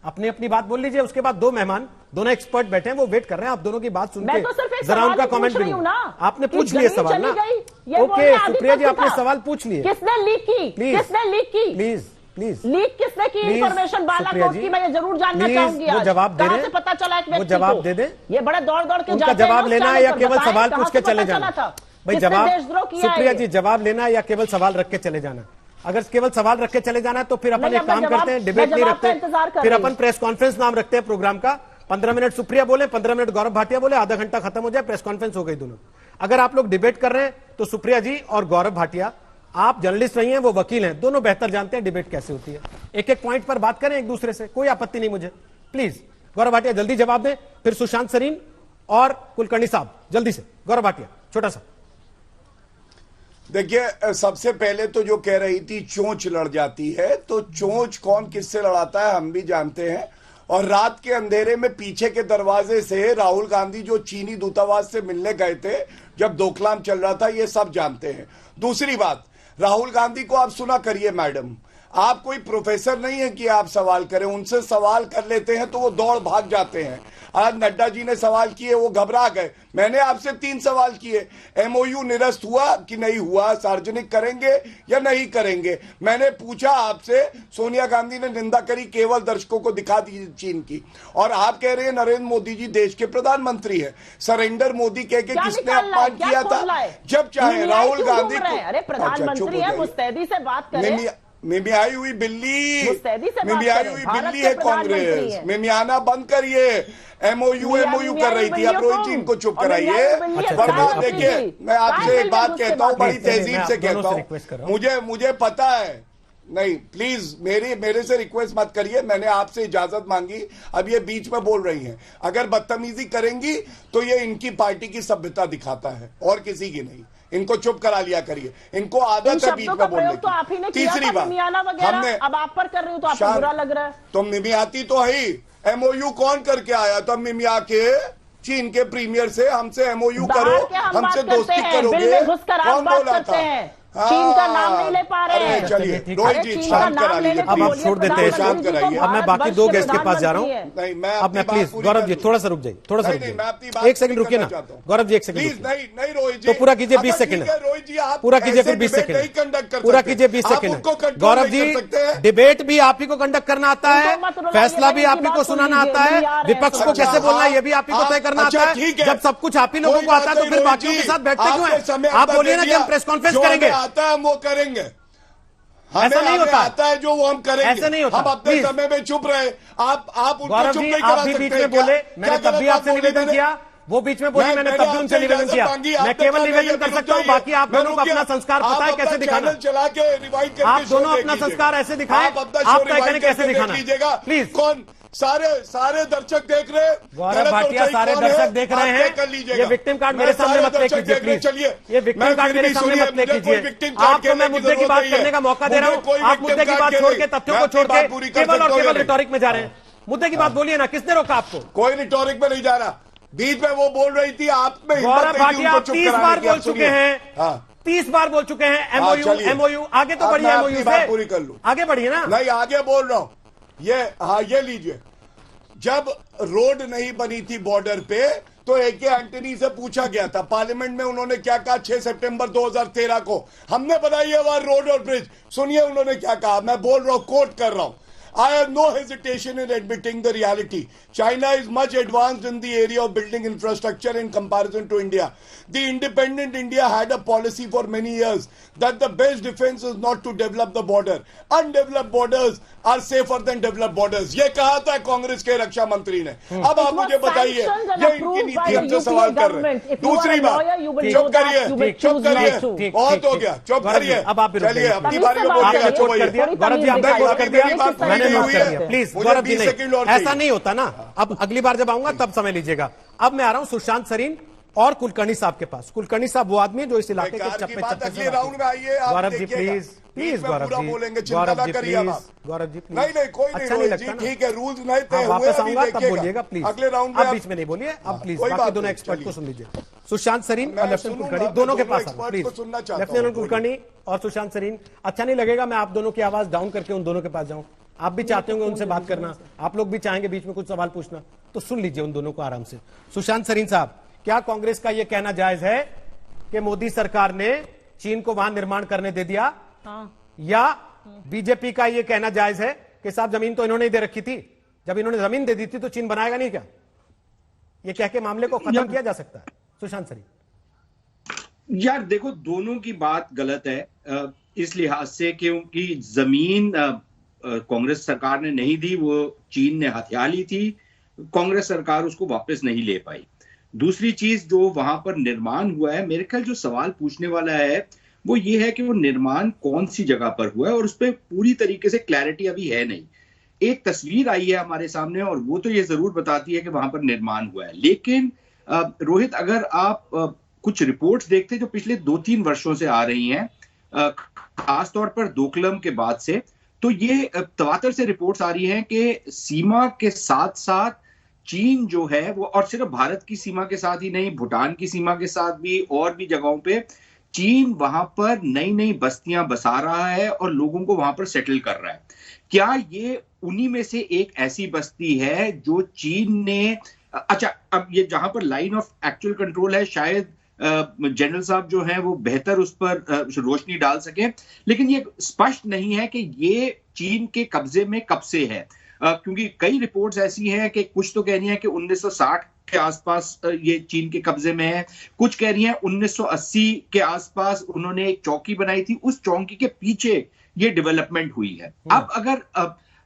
अपनी अपनी बात बोल लीजिए। उसके बाद 2 मेहमान, दोनों एक्सपर्ट बैठे हैं, वो वेट कर रहे हैं आप दोनों की बात सुन के जरा उनका कमेंट भी। आपने पूछ लिए सवाल ना, ओके सुप्रिया जी आपने सवाल पूछ लिए। किसने लीक की? किसने लीक की? प्लीज प्लीज लीक किसने की इंफॉर्मेशन बालाकोट की? मैं ये जरूर जानना चाहूंगी। वो जवाब दे रहे, पता चला एक वो जवाब दे दे, ये बड़े दौड़ दौड़ के उनका जवाब लेना है या केवल सवाल पूछ के चले जाना? भाई जवाब सुप्रिया जी, जवाब लेना है या केवल सवाल रख के चले जाना? अगर केवल सवाल रख के चले जाना है तो फिर अपन एक काम करते हैं, डिबेट नहीं रखते, फिर अपन प्रेस कॉन्फ्रेंस नाम रखते हैं प्रोग्राम का। 15 मिनट सुप्रिया बोले, 15 मिनट गौरव भाटिया बोले, आधा घंटा खत्म हो जाए, प्रेस कॉन्फ्रेंस हो गई दोनों। अगर आप लोग डिबेट कर रहे हैं तो सुप्रिया जी और गौरव भाटिया, आप जर्नलिस्ट नहीं है, वो वकील हैं, दोनों बेहतर जानते हैं डिबेट कैसे होती है। एक एक पॉइंट पर बात करें एक दूसरे से, कोई आपत्ति नहीं मुझे। प्लीज गौरव भाटिया जल्दी जवाब दें, फिर सुशांत सरीन और कुलकर्णी साहब जल्दी से। गौरव भाटिया छोटा सा। देखिए, सबसे पहले तो जो कह रही थी चोंच लड़ जाती है, तो चोंच कौन किससे लड़ाता है हम भी जानते हैं। और रात के अंधेरे में पीछे के दरवाजे से राहुल गांधी जो चीनी दूतावास से मिलने गए थे जब डोकलाम चल रहा था, ये सब जानते हैं। दूसरी बात, राहुल गांधी को आप सुना करिए मैडम, आप कोई प्रोफेसर नहीं है कि आप सवाल करें, उनसे सवाल कर लेते हैं तो वो दौड़ भाग जाते हैं। आज नड्डा जी ने सवाल किए, वो घबरा गए। मैंने आपसे 3 सवाल किए, एमओयू निरस्त हुआ कि नहीं हुआ, सार्वजनिक करेंगे या नहीं करेंगे। मैंने पूछा आपसे, सोनिया गांधी ने निंदा करी, केवल दर्शकों को दिखा दी चीन की, और आप कह रहे हैं नरेंद्र मोदी जी देश के प्रधानमंत्री है। सरेंडर मोदी कह के किसने अपमान किया था? जब चाहे राहुल गांधी को, अरे प्रधानमंत्री है, मुस्तैदी से बात करें। मिमियाई हुई बिल्ली है कांग्रेस, मिमियाना बंद करिए। एमओयू कर रही थी, अब रोहित जी इनको चुप कराइए। वरना देखिए, मैं आपसे एक बात कहता हूं, बड़ी तहजीब से कहता हूं, मुझे पता है, नहीं प्लीज मेरे से रिक्वेस्ट मत करिए, मैंने आपसे इजाजत मांगी, अब ये बीच में बोल रही हैं। अगर बदतमीजी करेंगी तो ये इनकी पार्टी की सभ्यता दिखाता है और किसी की नहीं। इनको चुप करा लिया करिए, इनको आदत है बीच में बोलने तो आप ही ने की। किया तीसरी था, बात, मिमियाना वगैरह, अब आप पर कर रही हो तो आपको बुरा लग रहा है। तो मिमियाती तो है ही, एमओयू कौन करके आया था? मिमिया के चीन के प्रीमियर से हमसे एमओयू करो, हमसे दोस्ती करोगे, कौन बोला था? चीन का नाम नहीं ले पा रहे हैं। चलिए रोहित जी शांत करा लीजिए, अब आप छोड़ देते हैं, शांत कराइए। अब मैं बाकी दो गेस्ट के पास जा रहा हूँ। नहीं, अब मैं प्लीज गौरव जी थोड़ा सा रुक जाइए, थोड़ा सा रुक जाइए, एक सेकंड रुकिए ना गौरव जी, एक सेकंड प्लीज। नहीं रोहित जी, तो पूरा कीजिए 20 सेकंड, रोहित जी आप पूरा कीजिए फिर 20 नहीं सेकंड, कंडक्ट कर, पूरा कीजिए 20 सेकंड। गौरव जी डिबेट भी आप ही को कंडक्ट करना आता है, फैसला भी आप ही को सुनाना आता है, विपक्ष को कैसे बोलना है ये भी आप ही को तय करना आता है। जब सब कुछ आप ही लोगों को आता है तो फिर बाकियों के साथ बैठते क्यों हैं? आप बोलिए ना कि हम प्रेस कॉन्फ्रेंस करेंगे, आता है वो करेंगे, ऐसा नहीं होता, आता है जो वो हम करेंगे, ऐसा नहीं होता। हम अपने समय में चुप रहे, आप उनको चुप नहीं करा सकते। बीच में बोले, मैंने तब भी आपसे निवेदन किया, वो बीच में बोली, मैंने तब भी उनसे निवेदन किया। मैं केवल निवेदन कर सकता हूँ, बाकी आप दोनों को अपना संस्कार पता है कैसे दिखाना। चला के रिवाइड करके आप दोनों अपना संस्कार ऐसे दिखाएं, आप तय करें कैसे दिखाना। प्लीज, कौन सारे दर्शक देख रहे हैं, गौरव भाटिया सारे दर्शक देख रहे हैं, ये विक्टिम कार्ड मेरे सामने मत ले कीजिए प्लीज, चलिए ये विक्टिम कार्ड मेरे सामने मत ले कीजिए। आपको मैं मुद्दे की बात करने का मौका दे रहा हूँ, आप मुद्दे की बात छोड़ के, तथ्यों को छोड़ के केवल और केवल रिटोरिक में जा रहे हैं। मुद्दे की बात बोलिए ना, किसने रोका आपको? कोई रिटोरिक में नहीं जा रहा, बीच में वो बोल रही थी, आप में गौरव भाटिया आप 30 बार बोल चुके हैं, 30 बार बोल चुके हैं एमओयू, आगे तो बढ़िए, एमओयू से पूरी कर लूं, आगे बढ़िए ना। नहीं आगे बोल रहा हूं, ये लीजिए, जब रोड नहीं बनी थी बॉर्डर पे तो एके एंटनी से पूछा गया था पार्लियामेंट में, उन्होंने क्या कहा 6 सितंबर 2013 को हमने बनाई है वहां रोड और ब्रिज। सुनिए उन्होंने क्या कहा, मैं बोल रहा हूं, कोट कर रहा हूं, I have no hesitation in admitting the reality. China is much advanced in the area of building infrastructure in comparison to India. The independent India had a policy for many years that the best defense is not to develop the border. Undeveloped borders are safer than developed borders. ये कहा था कांग्रेस के रक्षा मंत्री ने। अब आप मुझे बताइए, ये इनकी नीति हमसे सवाल कर रहे हैं। दूसरी बात, चुप करिए, चुप करिए, बहुत हो गया, चुप करिए। अब आप चलिए अपनी बारी में बोलिए, चुप होइए। गौरव जी आपने कोट कर दिया, मैंने नोट कर दिया। प्लीज गौरव जी, नहीं ऐसा नहीं होता ना। अब अगली बार जब आऊंगा तब समय लीजिएगा। अब मैं आ रहा हूं सुशांत सरीन और कुलकर्णी साहब के पास। कुलकर्णी साहब वो आदमी है जो इस इलाके के चप्पे चप्पे राउंड में आइए। गौरव जी प्लीज, प्लीज गौरव जी, बोलेंगे, चिंता ना करिए आप। गौरव जी प्लीज, नहीं कोई अच्छा नहीं लगता ना, ठीक है, रूल्स नहीं तय हुए, वापस आऊंगा तब बोलिएगा प्लीज, अगले राउंड आप बीच में नहीं बोलिए। अब प्लीज बाकी दोनों एक्सपर्ट को सुन लीजिए, सुशांत सरीन और लेफ्टिनेंट कुलकर्णी दोनों के पास प्लीज। लेफ्टिनेंट कुलकर्णी और सुशांत सरीन, अच्छा नहीं लगेगा मैं आप दोनों की आवाज डाउन करके उन दोनों के पास जाऊं? आप भी चाहते होंगे उनसे बात करना, आप लोग भी चाहेंगे बीच में कुछ सवाल पूछना, तो सुन लीजिए उन दोनों को आराम से। सुशांत सरीन साहब, क्या कांग्रेस का यह कहना जायज है कि मोदी सरकार ने चीन को वहां निर्माण करने दे दिया? या बीजेपी का यह कहना जायज है कि साहब जमीन तो इन्होंने ही दे रखी थी, जब इन्होंने जमीन दे दी थी तो चीन बनाएगा नहीं क्या? यह कह के मामले को खत्म किया जा सकता है? सुशांत सरीन यार देखो, दोनों की बात गलत है इस लिहाज से क्योंकि जमीन कांग्रेस सरकार ने नहीं दी, वो चीन ने हथिया ली थी, कांग्रेस सरकार उसको वापस नहीं ले पाई। दूसरी चीज जो वहां पर निर्माण हुआ है, मेरे ख्याल जो सवाल पूछने वाला है वो ये है कि वो निर्माण कौन सी जगह पर हुआ है, और उस पर पूरी तरीके से क्लैरिटी अभी है नहीं। एक तस्वीर आई है हमारे सामने और वो तो ये जरूर बताती है कि वहां पर निर्माण हुआ है, लेकिन रोहित अगर आप कुछ रिपोर्ट्स देखते हैं जो पिछले 2-3 वर्षों से आ रही हैं, खासतौर पर डोकलम के बाद से, तो ये तवातर से रिपोर्ट्स आ रही हैं कि सीमा के साथ साथ चीन जो है वो, और सिर्फ भारत की सीमा के साथ ही नहीं, भूटान की सीमा के साथ भी और भी जगहों पे चीन वहां पर नई नई बस्तियां बसा रहा है और लोगों को वहां पर सेटल कर रहा है। क्या ये उन्हीं में से एक ऐसी बस्ती है जो चीन ने, अच्छा अब ये जहां पर लाइन ऑफ एक्चुअल कंट्रोल है, शायद जनरल साहब जो हैं वो बेहतर उस पर रोशनी डाल सके, लेकिन ये स्पष्ट नहीं है कि ये चीन के कब्जे में कब से है, क्योंकि कई रिपोर्ट्स ऐसी हैं कि कुछ तो कह रही हैं कि 1960 के आसपास ये चीन के कब्जे में है, कुछ कह रही हैं 1980 के आसपास उन्होंने एक चौकी बनाई थी, उस चौकी के पीछे ये डेवलपमेंट हुई है। अब अगर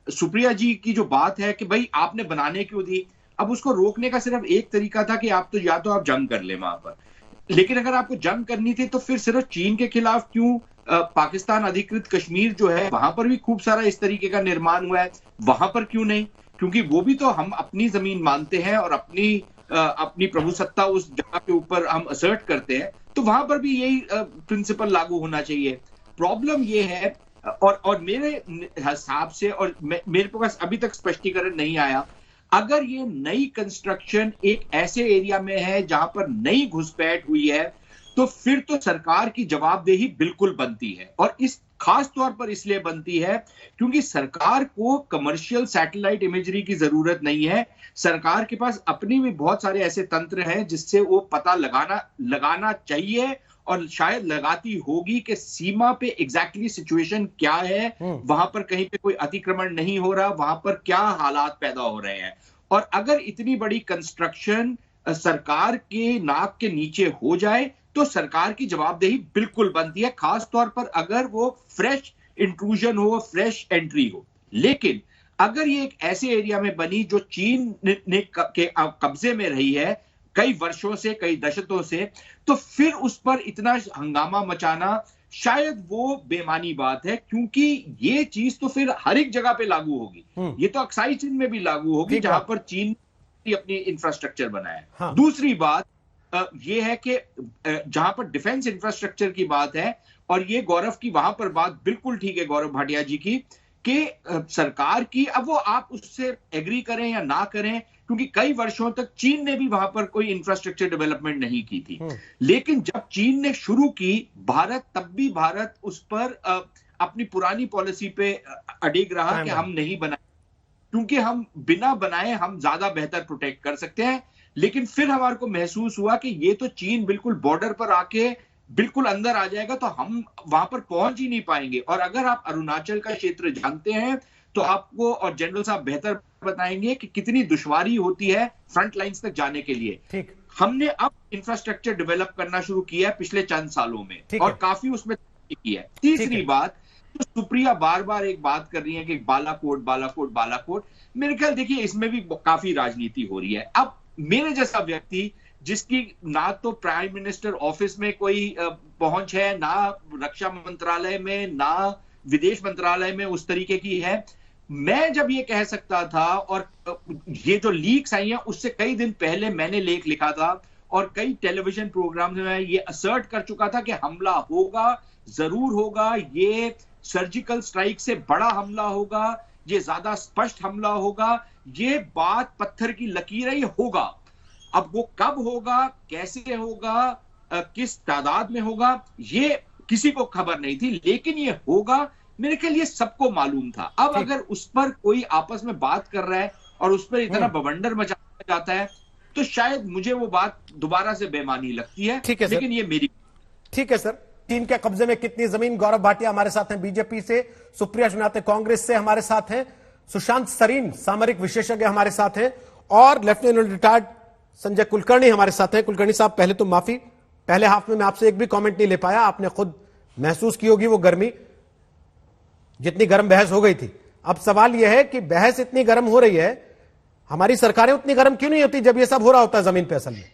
सुप्रिया जी की जो बात है कि भाई आपने बनाने क्यों दी, अब उसको रोकने का सिर्फ एक तरीका था कि आप तो या तो आप जंग कर ले वहां पर, लेकिन अगर आपको जंग करनी थी तो फिर सिर्फ चीन के खिलाफ क्यों, पाकिस्तान अधिकृत कश्मीर जो है वहां पर भी खूब सारा इस तरीके का निर्माण हुआ है, वहां पर क्यों नहीं? क्योंकि वो भी तो हम अपनी जमीन मानते हैं और अपनी प्रभुसत्ता उस जगह के ऊपर हम असर्ट करते हैं, तो वहां पर भी यही प्रिंसिपल लागू होना चाहिए। प्रॉब्लम ये है, और मेरे हिसाब से, और मेरे पास अभी तक स्पष्टीकरण नहीं आया, अगर ये नई कंस्ट्रक्शन एक ऐसे एरिया में है जहां पर नई घुसपैठ हुई है, तो फिर तो सरकार की जवाबदेही बिल्कुल बनती है। और इस खास तौर पर इसलिए बनती है क्योंकि सरकार को कमर्शियल सैटेलाइट इमेजरी की जरूरत नहीं है। सरकार के पास अपनी भी बहुत सारे ऐसे तंत्र हैं जिससे वो पता लगाना चाहिए, और शायद लगाती होगी कि सीमा पे एग्जैक्टली सिचुएशन क्या है, वहां पर कहीं पे कोई अतिक्रमण नहीं हो रहा, वहां पर क्या हालात पैदा हो रहे हैं। और अगर इतनी बड़ी कंस्ट्रक्शन सरकार के नाक के नीचे हो जाए तो सरकार की जवाबदेही बिल्कुल बनती है, खास तौर पर अगर वो फ्रेश इंट्रूजन हो, फ्रेश एंट्री हो। लेकिन अगर ये एक ऐसे एरिया में बनी जो चीन ने के कब्जे में रही है कई वर्षों से, कई दशकों से, तो फिर उस पर इतना हंगामा मचाना शायद वो बेमानी बात है, क्योंकि ये चीज तो फिर हर एक जगह पे लागू होगी। ये तो अक्साई चीन में भी लागू होगी जहां पर चीन अपनी इंफ्रास्ट्रक्चर बनाया। हाँ। दूसरी बात ये है कि जहां पर डिफेंस इंफ्रास्ट्रक्चर की बात है, और ये गौरव की वहां पर बात बिल्कुल ठीक है, गौरव भाटिया जी की, कि सरकार की, अब वो आप उससे एग्री करें या ना करें, क्योंकि कई वर्षों तक चीन ने भी वहां पर कोई इंफ्रास्ट्रक्चर डेवलपमेंट नहीं की थी। लेकिन जब चीन ने शुरू की, तब भी भारत उस पर अपनी पुरानी पॉलिसी पे अडिग रहा कि हम नहीं बनाए, क्योंकि हम बिना बनाए हम ज्यादा बेहतर प्रोटेक्ट कर सकते हैं। लेकिन फिर हमारे को महसूस हुआ कि ये तो चीन बिल्कुल बॉर्डर पर आके बिल्कुल अंदर आ जाएगा, तो हम वहां पर पहुंच ही नहीं पाएंगे। और अगर आप अरुणाचल का क्षेत्र जानते हैं तो आपको, और जनरल साहब बेहतर बताएंगे, कि कितनी दुश्वारी होती है फ्रंट लाइंस तक जाने के लिए। ठीक। हमने अब इंफ्रास्ट्रक्चर डेवलप करना शुरू किया है पिछले चंद सालों में, और काफी उसमें की है। तीसरी बात, तो सुप्रिया बार बार एक बात कर रही है कि बालाकोट बालाकोट बालाकोट, मेरे ख्याल देखिए इसमें भी काफी राजनीति हो रही है। अब मेरे जैसा व्यक्ति जिसकी ना तो प्राइम मिनिस्टर ऑफिस में कोई पहुंच है, ना रक्षा मंत्रालय में, ना विदेश मंत्रालय में उस तरीके की है, मैं जब ये कह सकता था, और ये जो लीक्स आई हैं उससे कई दिन पहले मैंने लेख लिखा था, और कई टेलीविजन प्रोग्राम में ये असर्ट कर चुका था कि हमला होगा, जरूर होगा, ये सर्जिकल स्ट्राइक से बड़ा हमला होगा, ये ज्यादा स्पष्ट हमला होगा, ये बात पत्थर की लकीर है, ये होगा। अब वो कब होगा, कैसे होगा, किस तादाद में होगा, ये किसी को खबर नहीं थी, लेकिन ये होगा, मेरे ख्याल ये सबको मालूम था। अब अगर उस पर कोई आपस में बात कर रहा है और उस पर इतना बवंडर मचाया जाता है, तो शायद मुझे वो बात दोबारा से बेमानी लगती है। ठीक है, लेकिन ये मेरी। ठीक है सर। चीन के कब्जे में कितनी जमीन, गौरव भाटिया हमारे साथ हैं बीजेपी से, सुप्रिया शुनाते कांग्रेस से हमारे साथ हैं, सुशांत सरीन सामरिक विशेषज्ञ हमारे साथ हैं, और लेफ्टिनेंट रिटायर्ड संजय कुलकर्णी हमारे साथ हैं। कुलकर्णी साहब, पहले तो माफी, पहले हाफ में मैं आपसे एक भी कमेंट नहीं ले पाया, आपने खुद महसूस की होगी वो गर्मी, जितनी गर्म बहस हो गई थी। अब सवाल यह है कि बहस इतनी गर्म हो रही है, हमारी सरकारें उतनी गर्म क्यों नहीं होती जब ये सब हो रहा होता है जमीन पे असल में?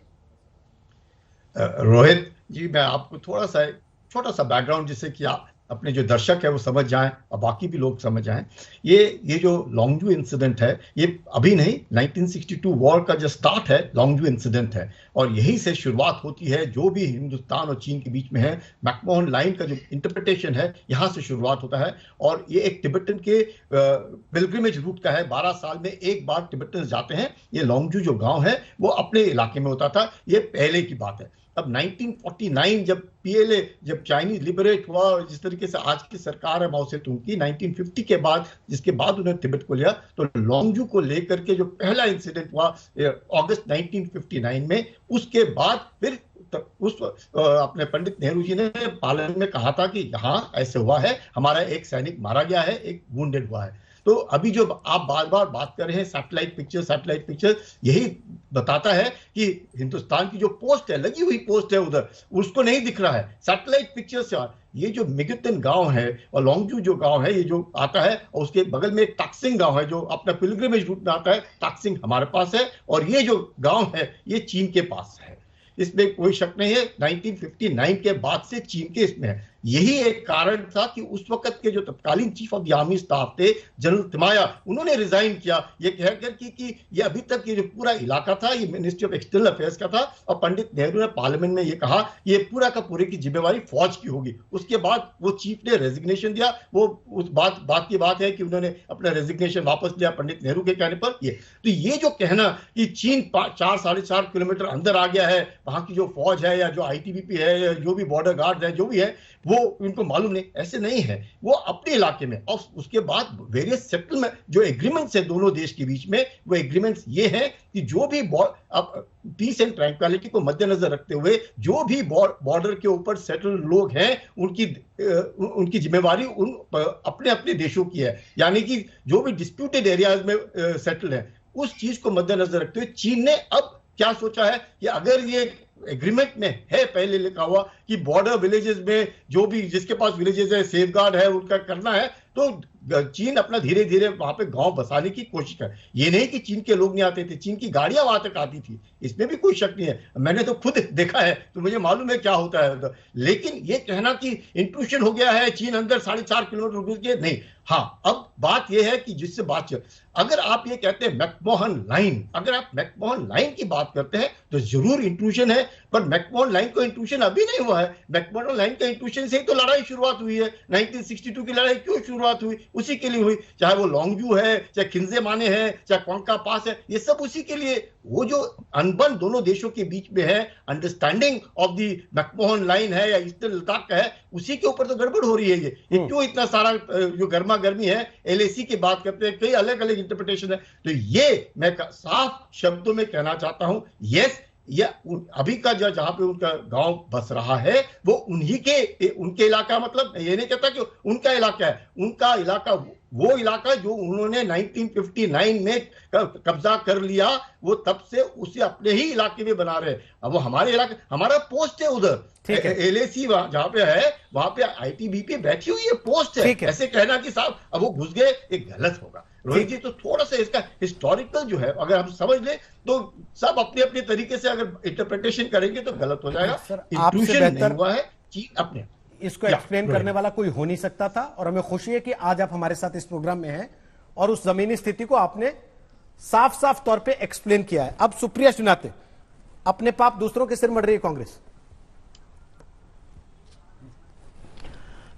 रोहित जी, मैं आपको थोड़ा सा छोटा सा बैकग्राउंड, जिससे कि आप अपने जो दर्शक है वो समझ जाएं और बाकी भी लोग समझ जाएं। ये जो लॉन्गजू इंसिडेंट है, ये अभी नहीं, 1962 वॉर का जो स्टार्ट है लॉन्गजू इंसिडेंट है, और यहीं से शुरुआत होती है जो भी हिंदुस्तान और चीन के बीच में है। मैकमोहन लाइन का जो इंटरप्रिटेशन है, यहाँ से शुरुआत होता है, और ये एक तिब्बतन के पिलग्रिमेज रूट का है। 12 साल में एक बार तिब्बतन जाते हैं। ये लॉन्गजू जो गाँव है वो अपने इलाके में होता था, ये पहले की बात है। अब 1949 जब PLA, जब चाइनीज लिबरेट हुआ, और जिस तरीके से आज की सरकार है माओ सेतुंग की, 1950 के बाद, जिसके बाद उन्होंने तिब्बत को लिया, तो लॉन्गजू को लेकर के जो पहला इंसिडेंट हुआ अगस्त 1959 में, उसके बाद फिर उस अपने पंडित नेहरू जी ने पार्लियामेंट में कहा था कि यहाँ ऐसे हुआ है, हमारा एक सैनिक मारा गया है, एक वुंडेड हुआ है। तो अभी जो आप बार बार बात कर रहे हैं सैटेलाइट पिक्चर, यही बताता है कि हिंदुस्तान की जो पोस्ट है, लगी हुई पोस्ट है उधर, उसको नहीं दिख रहा है सैटेलाइट पिक्चर से। ये जो मिगतन गांव है और लॉन्गजू जो गांव है, ये जो आता है, और उसके बगल में एक ताक्सिंग गांव है जो अपना पिलग्रिमेज रूट में आता है। ताक्सिंग हमारे पास है, और ये जो गांव है ये चीन के पास है, इसमें कोई शक नहीं है। 1959 के बाद से चीन के इसमें है। यही एक कारण था कि उस वक्त के जो तत्कालीन chief of the army staff थे जनरल तिमाया, उन्होंने रिजाइन किया ये कहकर कि ये अभी तक ये जो पूरा इलाका था ये मिनिस्ट्री ऑफ एक्सटर्नल अफेयर्स का था, और पंडित नेहरू ने पार्लियामेंट में ये कहा ये पूरा का पूरे की जिम्मेवारी फौज की होगी। उसके बाद वो चीफ ने रेजिग्नेशन दिया। वो उस बात की बात है कि उन्होंने अपना रेजिग्नेशन वापस लिया पंडित नेहरू के कहने पर। ये जो कहना कि चीन 4-4.5 किलोमीटर अंदर आ गया है, वहां की जो फौज है या जो आईटीबीपी है या जो भी बॉर्डर गार्ड है जो भी है वो इनको मालूम नहीं, ऐसे नहीं है। वो अपने इलाके में, और उसके बाद वेरियस सेटलमेंट जो एग्रीमेंट्स है दोनों देश के बीच में, वो एग्रीमेंट्स ये है कि जो भी पीस एंड ट्रैंक्विलिटी को मद्देनजर रखते हुए जो भी बॉर्डर के ऊपर सेटल लोग हैं उनकी जिम्मेवारी अपने अपने देशों की है। यानी कि जो भी डिस्प्यूटेड एरियाज में सेटल है उस चीज को मद्देनजर रखते हुए चीन ने अब क्या सोचा है कि अगर ये एग्रीमेंट में है पहले लिखा हुआ कि बॉर्डर विलेजेस में जो भी जिसके पास विलेजेस है सेफगार्ड है उनका करना है, तो चीन अपना धीरे धीरे वहां पे गांव बसाने की कोशिश कर। ये नहीं कि चीन के लोग नहीं आते थे, चीन की गाड़ियां वहां तक आती थी, इसमें भी कोई शक नहीं है। मैंने तो खुद देखा है तो मुझे मालूम है क्या होता है। लेकिन ये कहना कि इंट्रूशन हो गया है, चीन अंदर 4.5 किलोमीटर घुस गए, नहीं। हाँ, अब बात यह है कि जिससे बात अगर आप ये कहते हैं मैकमोहन लाइन, अगर आप मैकमोहन लाइन की बात करते हैं तो जरूर इंट्रूशन है, पर मैकमोहन लाइन को इंट्रूशन अभी नहीं हुआ है। मैकमोहन लाइन का इंट्रूशन से ही तो लड़ाई शुरुआत हुई है। 1962 की लड़ाई क्यों शुरुआत हुई? उसी के लिए हुई। चाहे वो लॉन्गजू है, चाहे खिंजे माने है, चाहे कोंका पास है, ये सब उसी के लिए। वो जो अनबन दोनों देशों के बीच में है, understanding of the McMahon line है या ईस्टर्न लद्दाख का है, उसी के ऊपर तो गड़बड़ हो रही है। ये क्यों इतना सारा जो गर्मा गर्मी है, एलएसी की बात करते हैं, कई अलग अलग इंटरप्रिटेशन है। तो ये मैं साफ शब्दों में कहना चाहता हूं, यस, या अभी का जो जहां पे उनका गांव बस रहा है वो उनके इलाका, मतलब ये नहीं कहता कि उनका इलाका है, उनका इलाका वो इलाका जो उन्होंने 1959 में कब्जा कर लिया, वो तब से उसे अपने ही इलाके में बना रहे। अब वो हमारे इलाके, हमारा पोस्ट है उधर, एलएसी जहां पे है वहां पे आईटीबीपी बैठी हुई है, पोस्ट है। ऐसे कहना कि साहब अब वो घुस गए, ये गलत होगा रोहित जी। तो थोड़ा सा इसका हिस्टोरिकल जो है अगर हम समझ ले तो सब अपने अपने तरीके से अगर इंटरप्रिटेशन करेंगे तो गलत हो जाएगा। इंट्रूशन नहीं हुआ है, चीन अपने इसको एक्सप्लेन करने वाला कोई हो नहीं सकता था, और हमें खुशी है कि आज आप हमारे साथ इस प्रोग्राम में हैं और उस जमीनी स्थिति को आपने साफ साफ तौर पे एक्सप्लेन किया है। अब सुप्रिया श्रीनाथ, अपने पाप दूसरों के सिर मर रही है कांग्रेस?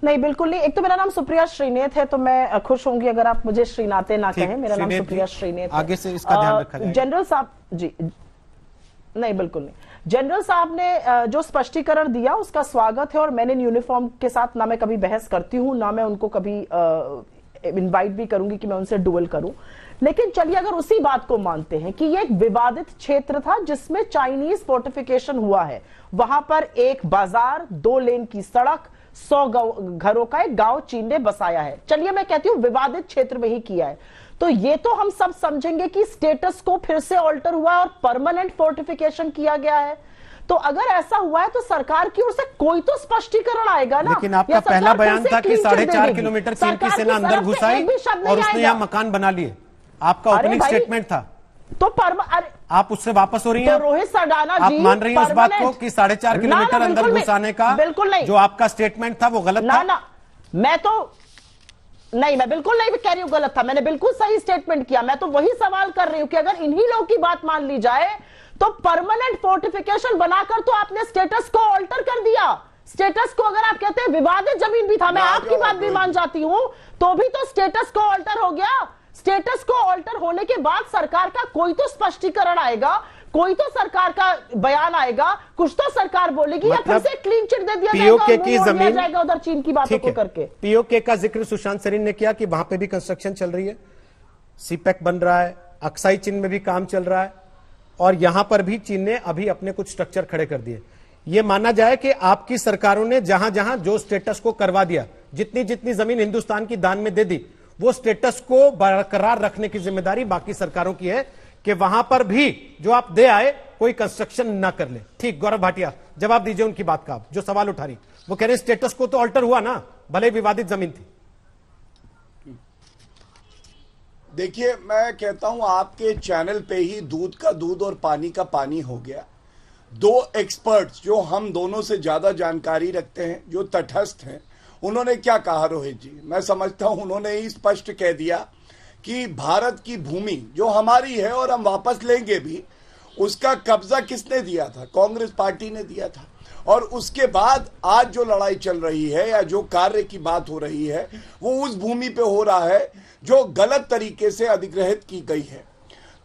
नहीं, बिल्कुल नहीं। एक तो मेरा नाम सुप्रिया श्रीनेत है, तो मैं खुश होंगी अगर आप मुझे श्रीनाथे ना कहें। मेरा नाम सुप्रिया श्रीनेत है। आगे से इसका ध्यान रखा जाएगा। जनरल साहब जी, नहीं बिल्कुल नहीं। जनरल साहब ने जो स्पष्टीकरण दिया उसका स्वागत है, और मैंने यूनिफॉर्म के साथ ना मैं कभी बहस करती हूं, ना मैं उनको कभी इनवाइट भी करूंगी कि मैं उनसे डुएल करूं। लेकिन चलिए अगर उसी बात को मानते हैं कि ये एक विवादित क्षेत्र था जिसमें चाइनीज फोर्टिफिकेशन हुआ है, वहां पर एक बाजार, 2 लेन की सड़क, 100 घरों का एक गांव चीन ने बसाया है। चलिए मैं कहती हूं विवादित क्षेत्र में ही किया है, तो ये तो हम सब समझेंगे कि स्टेटस को फिर से ऑल्टर हुआ है और परमानेंट फोर्टिफिकेशन किया गया है। तो अगर ऐसा हुआ है तो सरकार की ओर से कोई तो स्पष्टीकरण आएगा ना। लेकिन आपका पहला बयान था कि 4.5 किलोमीटर चीन की सेना अंदर घुस आई और उसने यहाँ मकान बना लिए, आपका ओपनिंग स्टेटमेंट था। तो आप उससे वापस हो रही हैं? तो रोहित सरदाना जी, आप मान रही हैं उस बात को कि 4.5 किलोमीटर अंदर घुसाने का बिल्कुल नहीं, जो आपका स्टेटमेंट था वो गलत था? ना, मैं तो नहीं, मैं बिल्कुल नहीं कह रही हूं गलत था, मैंने बिल्कुल सही स्टेटमेंट किया। मैं तो वही सवाल कर रही हूं कि अगर इन्हीं लोगों की बात मान ली जाए तो परमानेंट फोर्टिफिकेशन बनाकर तो आपने स्टेटस को ऑल्टर कर दिया। स्टेटस को अगर आप कहते हैं विवादित जमीन भी था, मैं आपकी बात भी मान जाती हूं, तो भी तो स्टेटस को ऑल्टर हो गया। स्टेटस को ऑल्टर होने के बाद सरकार का कोई तो स्पष्टीकरण आएगा, कोई तो सरकार का बयान आएगा, कुछ तो सरकार बोलेगी, या फिर से क्लीन चिट दे दिया पीओके की जमीन जाएगा उधर चीन की बातों को करके। पीओके का जिक्र सुशांत सरीन ने किया कि वहां पे भी कंस्ट्रक्शन चल रही है, सीपेक बन रहा है, अक्साई चीन में भी काम चल रहा है, और यहां पर भी चीन ने अभी अपने कुछ स्ट्रक्चर खड़े कर दिए। यह माना जाए कि आपकी सरकारों ने जहां जहां जो स्टेटस को करवा दिया, जितनी जितनी जमीन हिंदुस्तान की दान में दे दी, वो स्टेटस को बरकरार रखने की जिम्मेदारी बाकी सरकारों की है कि वहां पर भी जो आप दे आए कोई कंस्ट्रक्शन ना कर ले। ठीक, गौरव भाटिया जवाब दीजिए उनकी बात का। जो सवाल उठा रही वो कह रहे स्टेटस को तो ऑल्टर हुआ ना, भले विवादित जमीन थी। देखिए, मैं कहता हूं आपके चैनल पे ही दूध का दूध और पानी का पानी हो गया। दो एक्सपर्ट्स जो हम दोनों से ज्यादा जानकारी रखते हैं, जो तटस्थ हैं, उन्होंने क्या कहा रोहित जी? मैं समझता हूं उन्होंने ही स्पष्ट कह दिया कि भारत की भूमि जो हमारी है और हम वापस लेंगे भी, उसका कब्जा किसने दिया था? कांग्रेस पार्टी ने दिया था। और उसके बाद आज जो लड़ाई चल रही है या जो कार्य की बात हो रही है वो उस भूमि पे हो रहा है जो गलत तरीके से अधिग्रहित की गई है।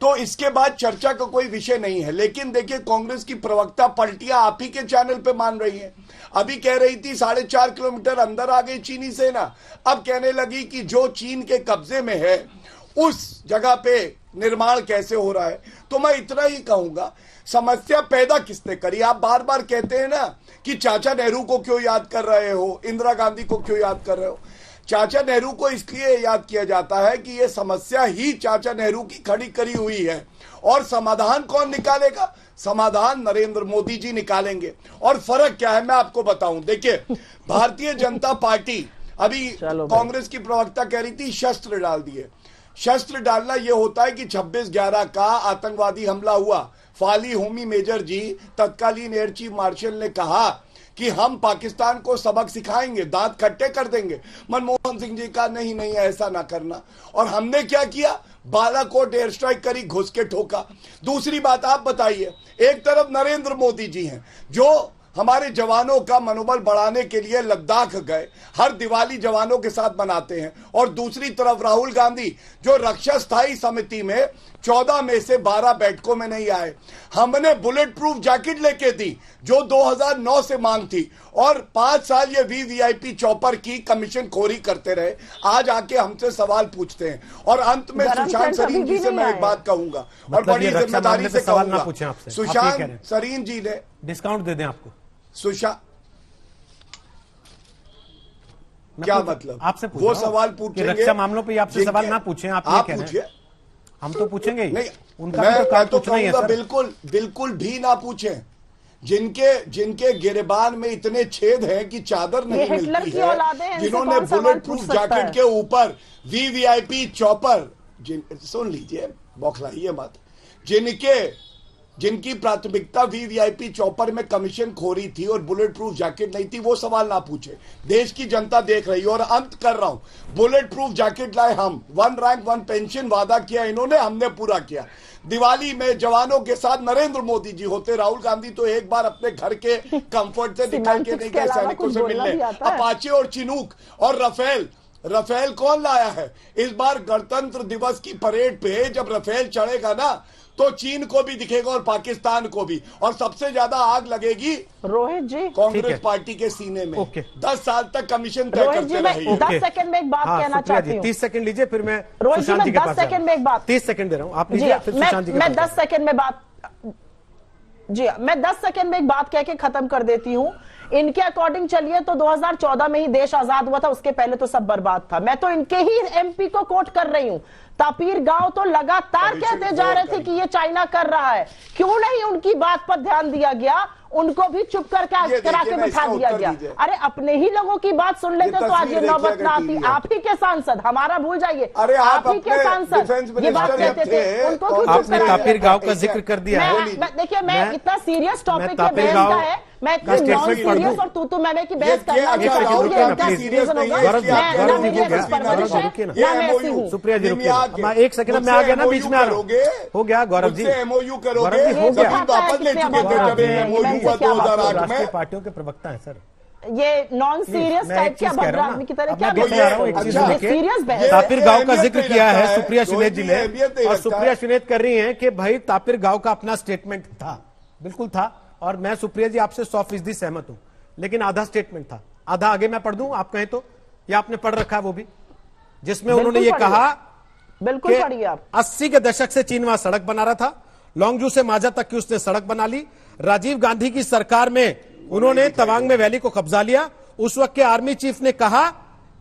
तो इसके बाद चर्चा का कोई विषय नहीं है। लेकिन देखिए, कांग्रेस की प्रवक्ता पलटियां आप ही के चैनल पे मान रही हैं। अभी कह रही थी 4.5 किलोमीटर अंदर आ गई चीनी सेना, अब कहने लगी कि जो चीन के कब्जे में है उस जगह पे निर्माण कैसे हो रहा है। तो मैं इतना ही कहूंगा, समस्या पैदा किसने करी? आप बार बार कहते हैं ना कि चाचा नेहरू को क्यों याद कर रहे हो, इंदिरा गांधी को क्यों याद कर रहे हो। चाचा नेहरू को इसलिए याद किया जाता है कि यह समस्या ही चाचा नेहरू की खड़ी करी हुई है। और समाधान कौन निकालेगा? समाधान नरेंद्र मोदी जी निकालेंगे। और फर्क क्या है मैं आपको बताऊं। देखिए, भारतीय जनता पार्टी, अभी कांग्रेस की प्रवक्ता कह रही थी शस्त्र डाल दिए। शस्त्र डालना यह होता है कि 26/11 का आतंकवादी हमला हुआ। फाली होमी मेजर जी, तत्कालीन एयर चीफ मार्शल, ने कहा कि हम पाकिस्तान को सबक सिखाएंगे, दांत खट्टे कर देंगे। मनमोहन सिंह जी का नहीं नहीं ऐसा ना करना। और हमने क्या किया? बालाकोट एयर स्ट्राइक करी, घुस के ठोका। दूसरी बात आप बताइए, एक तरफ नरेंद्र मोदी जी हैं जो हमारे जवानों का मनोबल बढ़ाने के लिए लद्दाख गए, हर दिवाली जवानों के साथ मनाते हैं, और दूसरी तरफ राहुल गांधी जो रक्षा स्थायी समिति में 14 में से 12 बैठकों में नहीं आए। हमने बुलेट प्रूफ जैकेट लेके दी जो 2009 से मांग थी, और 5 साल ये वीवीआईपी चॉपर की कमीशन खोरी करते रहे। आज आके हमसे सवाल पूछते हैं। और अंत में सुशांत सरीन जी से मैं एक बात कहूंगा, और बड़ी जिम्मेदारी से कहूंगा, सुशांत सरीन जी ने डिस्काउंट दे दें आपको। सुशांत क्या मतलब? आपसे वो सवाल पूछेंगे रक्षा मामलों पे आपसे सवाल ना पूछें, आप पूछिए। हम तो पूछेंगे ही नहीं, उनका मैं तो कहूंगा बिल्कुल भी ना पूछें। जिनके गिरेबान में इतने छेद हैं कि चादर नहीं मिलती है, जिन्होंने बुलेट प्रूफ जैकेट के ऊपर वीवीआईपी चॉपर, सुन लीजिए, बौखलाइए मत, जिनकी प्राथमिकता वीवीआईपी चॉपर में कमीशन खोरी थी और बुलेट प्रूफ जैकेट नहीं थी, वो सवाल ना पूछे। देश की जनता देख रही है। और अंत कर रहा हूं, बुलेट प्रूफ जैकेट लाए हम, 1 रैंक 1 पेंशन वादा किया इन्होंने, हमने पूरा किया। दिवाली में जवानों के साथ नरेंद्र मोदी जी होते, राहुल गांधी तो एक बार अपने घर के कंफर्ट से निकल के नहीं गए सैनिकों से मिलने। अपाचे और चिनूक और रफेल कौन लाया है? इस बार गणतंत्र दिवस की परेड पे जब रफेल चढ़ेगा ना, तो चीन को भी दिखेगा और पाकिस्तान को भी, और सबसे ज्यादा आग लगेगी रोहित जी कांग्रेस पार्टी के सीने में। 10 साल तक कमीशन तय करते रहिए। 10 सेकंड में एक बात कहना चाहती हूँ। 30 सेकंड लीजिए, फिर मैं रोहित जी, मैं 10 सेकंड में एक बात, 30 सेकंड दे रहा हूँ, आप लीजिए, फिर सुशांत जी मैं 10 सेकंड में बात, जी मैं 10 सेकंड में एक बात कह के खत्म कर देती हूँ। इनके अकॉर्डिंग चलिए तो 2014 में ही देश आजाद हुआ था, उसके पहले तो सब बर्बाद था। मैं तो इनके ही एमपी को कोट कर रही हूं। तापीर गांव तो लगातार कहते जा रहे थे कि ये चाइना कर रहा है, क्यों नहीं उनकी बात पर ध्यान दिया गया? उनको भी चुप करके करा के बिठा दिया गया। अरे अपने ही लोगों की बात सुन लेते तो आज ये नौबत ना आती। आप ही के सांसद, हमारा भूल जाइए, आप ही के सांसद ये बात कहते थे, उनको आपने तापीर गांव का जिक्र कर दिया है। देखिए, मैं इतना सीरियस टॉपिक है, बहस का है, मैं इतनी नॉन सीरियस और तू मैं की बहस करना नहीं चाहती। सुप्रिया जी रुकिए, एक सेकंड में आ गया ना, बीच में आ रहा हूँ। हो गया गौरव जी, एमओयू करोगे, हो गया। वापस ले चुके थे 2008 में। पार्टियों के प्रवक्ता है सर, ये नॉन सीरियस टाइप के अभद्र आदमी की तरह क्या सीरियस? तापीर गांव का जिक्र किया है सुप्रिया सुनेत जी ने, और सुप्रिया सुनेत कर रही हैं कि भाई तापीर गांव का अपना स्टेटमेंट था, बिल्कुल था, और मैं सुप्रिया जी आपसे 100% सहमत हूं, लेकिन आधा स्टेटमेंट था, आधा आगे मैं पढ़ दूं आप कहें तो, या आपने पढ़ रखा है वो भी, जिसमें उन्होंने ये कहा, बिल्कुल पढ़िए आप, 80 के दशक से चीन वहां सड़क बना रहा था, लॉन्गजू से माजा तक की उसने सड़क बना ली। राजीव गांधी की सरकार में उन्होंने तवांग में वैली को कब्जा लिया। उस वक्त के आर्मी चीफ ने कहा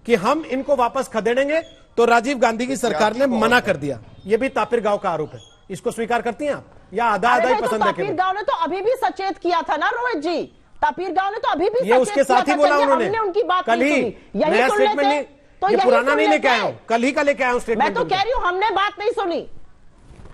कि हम इनको वापस खदेड़ेंगे, तो राजीव गांधी की सरकार ने मना कर दिया। यह भी तापीर गांव का आरोप है, इसको स्वीकार करती हैं आप, या आधा आधा ही पसंद है? तापीर गांव ने तो अभी भी सचेत किया था ना रोहित जी, तापीर गांव ने तो अभी भी ये उसके साथ ही बोला उन्होंने, उनकी बात कल ही नया स्टेटमेंट नहीं, तो ये पुराना नहीं लेके आया हूं, कल ही का लेके आया हूं स्टेटमेंट। मैं तो कह रही हूं हमने बात नहीं सुनी,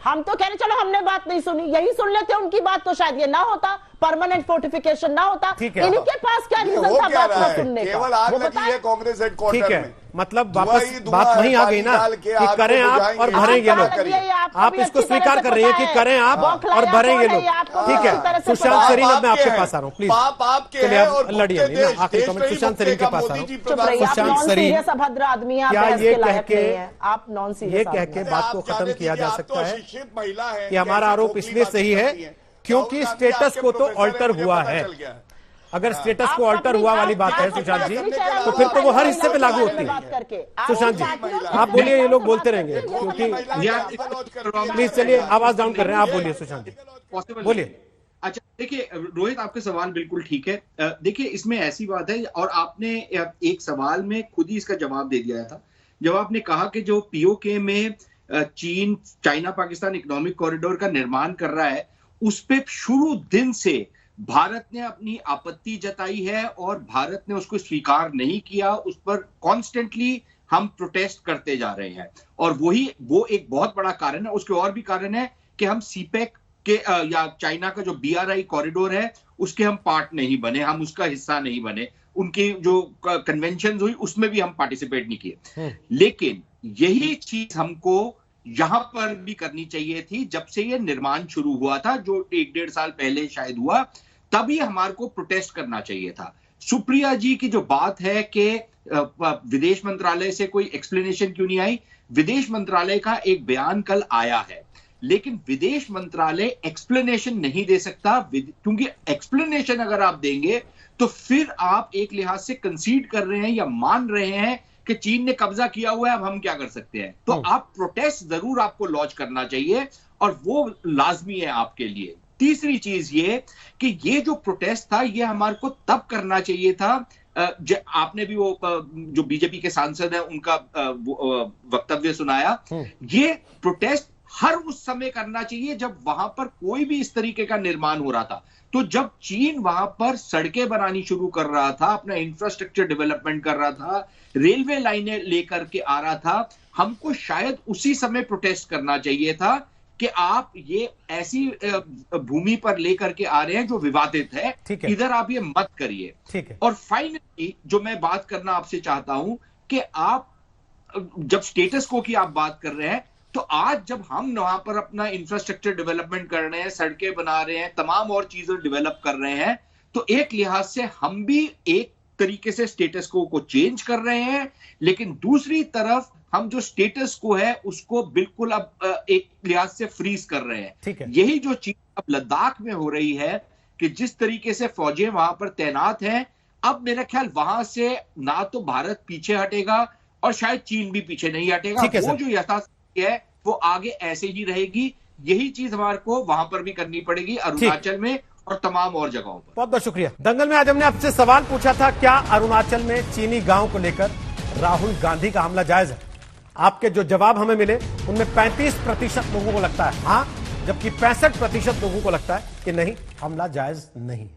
हम तो कह रहे चलो हमने बात नहीं सुनी, यही सुन लेते उनकी बात तो शायद ये ना होता। परमानेंट फोर्टिफिकेशन ना होता, ठीक है। इनके पास क्या रीजन हो था क्या बात रहा न है? सुनने का? केवल आग वो लगी बताएं। है कांग्रेस ठीक हेडक्वार्टर है, में। मतलब धुआं वापस ही धुआं बात है, वहीं आ गई पानी ना डाल के कि आग को करें आप बुझाएंगे। और भरेंगे लोग। आप इसको स्वीकार कर रही है कि करें आप और भरेंगे लोग। ठीक है, सुशांत सरीन, अब मैं आपके पास आ रहा हूँ, प्लीज। पाप आपके चलिए हैं अब और लड़िए नहीं ना, आखिरी कमेंट देश सुशांत सरीन के पास आ रहा हूँ। चुप रहिए, आप सुशांत नॉन सरीन, सीरियस अभद्र आदमी, आप क्या बहस ये के कह लायक के नहीं है, आप नॉन सीरियस ये कह आदमी के हैं। बात को खत्म किया जा सकता है शिक्षित महिला है कि हमारा आरोप इसलिए सही है क्योंकि स्टेटस को तो ऑल्टर हुआ है। अगर स्टेटस को ऑल्टर हुआ वाली बात है सुशांत जी, तो फिर तो वो हर हिस्से पे लागू होती है। सुशांत जी, आप बोलिए, ये लोग बोलते रहेंगे क्योंकि प्लीज चलिए, आवाज डाउन कर रहे हैं, आप बोलिए सुशांत जी, बोलिए। अच्छा देखिए रोहित, आपके सवाल बिल्कुल ठीक है। देखिए इसमें ऐसी बात है, और आपने एक सवाल में खुद ही इसका जवाब दे दिया था जब आपने कहा कि जो पीओके में चीन चाइना पाकिस्तान इकोनॉमिक कॉरिडोर का निर्माण कर रहा है, उस पे शुरू दिन से भारत ने अपनी आपत्ति जताई है और भारत ने उसको स्वीकार नहीं किया। उस पर कॉन्स्टेंटली हम प्रोटेस्ट करते जा रहे हैं, और वो एक बहुत बड़ा कारण है। उसके और भी कारण है कि हम सीपेक के या चाइना का जो BRI कॉरिडोर है उसके हम पार्ट नहीं बने, हम उसका हिस्सा नहीं बने। उनकी जो कन्वेंशन हुई उसमें भी हम पार्टिसिपेट नहीं किए। लेकिन यही चीज हमको यहां पर भी करनी चाहिए थी जब से ये निर्माण शुरू हुआ था, जो 1-1.5 साल पहले शायद हुआ, तभी हमारे को प्रोटेस्ट करना चाहिए था। सुप्रिया जी की जो बात है कि विदेश मंत्रालय से कोई एक्सप्लेनेशन क्यों नहीं आई, विदेश मंत्रालय का एक बयान कल आया है, लेकिन विदेश मंत्रालय एक्सप्लेनेशन नहीं दे सकता, क्योंकि एक्सप्लेनेशन अगर आप देंगे तो फिर आप एक लिहाज से कंसीड कर रहे हैं या मान रहे हैं कि चीन ने कब्जा किया हुआ है, अब हम क्या कर सकते हैं। तो आप प्रोटेस्ट जरूर आपको लॉन्च करना चाहिए, और वो लाजमी है आपके लिए। तीसरी चीज ये कि ये जो प्रोटेस्ट था ये हमारे को तब करना चाहिए था, आपने भी वो जो बीजेपी के सांसद हैं उनका वक्तव्य सुनाया, ये प्रोटेस्ट हर उस समय करना चाहिए जब वहां पर कोई भी इस तरीके का निर्माण हो रहा था। तो जब चीन वहां पर सड़कें बनानी शुरू कर रहा था, अपना इंफ्रास्ट्रक्चर डेवलपमेंट कर रहा था, रेलवे लाइनें लेकर के आ रहा था, हमको शायद उसी समय प्रोटेस्ट करना चाहिए था कि आप ये ऐसी भूमि पर लेकर के आ रहे हैं जो विवादित है, इधर आप ये मत करिए। और फाइनली जो मैं बात करना आपसे चाहता हूं कि आप जब स्टेटस को की आप बात कर रहे हैं, तो आज जब हम वहां पर अपना इंफ्रास्ट्रक्चर डेवलपमेंट कर रहे हैं, सड़कें बना रहे हैं, तमाम और चीजें डेवलप कर रहे हैं, तो एक लिहाज से हम भी एक तरीके से स्टेटस को चेंज कर रहे हैं, लेकिन दूसरी तरफ हम जो स्टेटस को है उसको बिल्कुल अब एक लिहाज से फ्रीज कर रहे हैं। यही जो चीज अब लद्दाख में हो रही है कि जिस तरीके से फौजें वहां पर तैनात हैं, अब मेरा ख्याल वहां से ना तो भारत पीछे हटेगा और शायद चीन भी पीछे नहीं हटेगा। वो जो यथास्थिति है वो आगे ऐसे ही रहेगी। यही चीज हमारे को वहां पर भी करनी पड़ेगी, अरुणाचल में और तमाम और जगहों पर। बहुत बहुत शुक्रिया। दंगल में आज हमने आपसे सवाल पूछा था, क्या अरुणाचल में चीनी गांव को लेकर राहुल गांधी का हमला जायज है? आपके जो जवाब हमें मिले उनमें 35% लोगों को लगता है हाँ, जबकि 65% लोगों को लगता है कि नहीं, हमला जायज नहीं।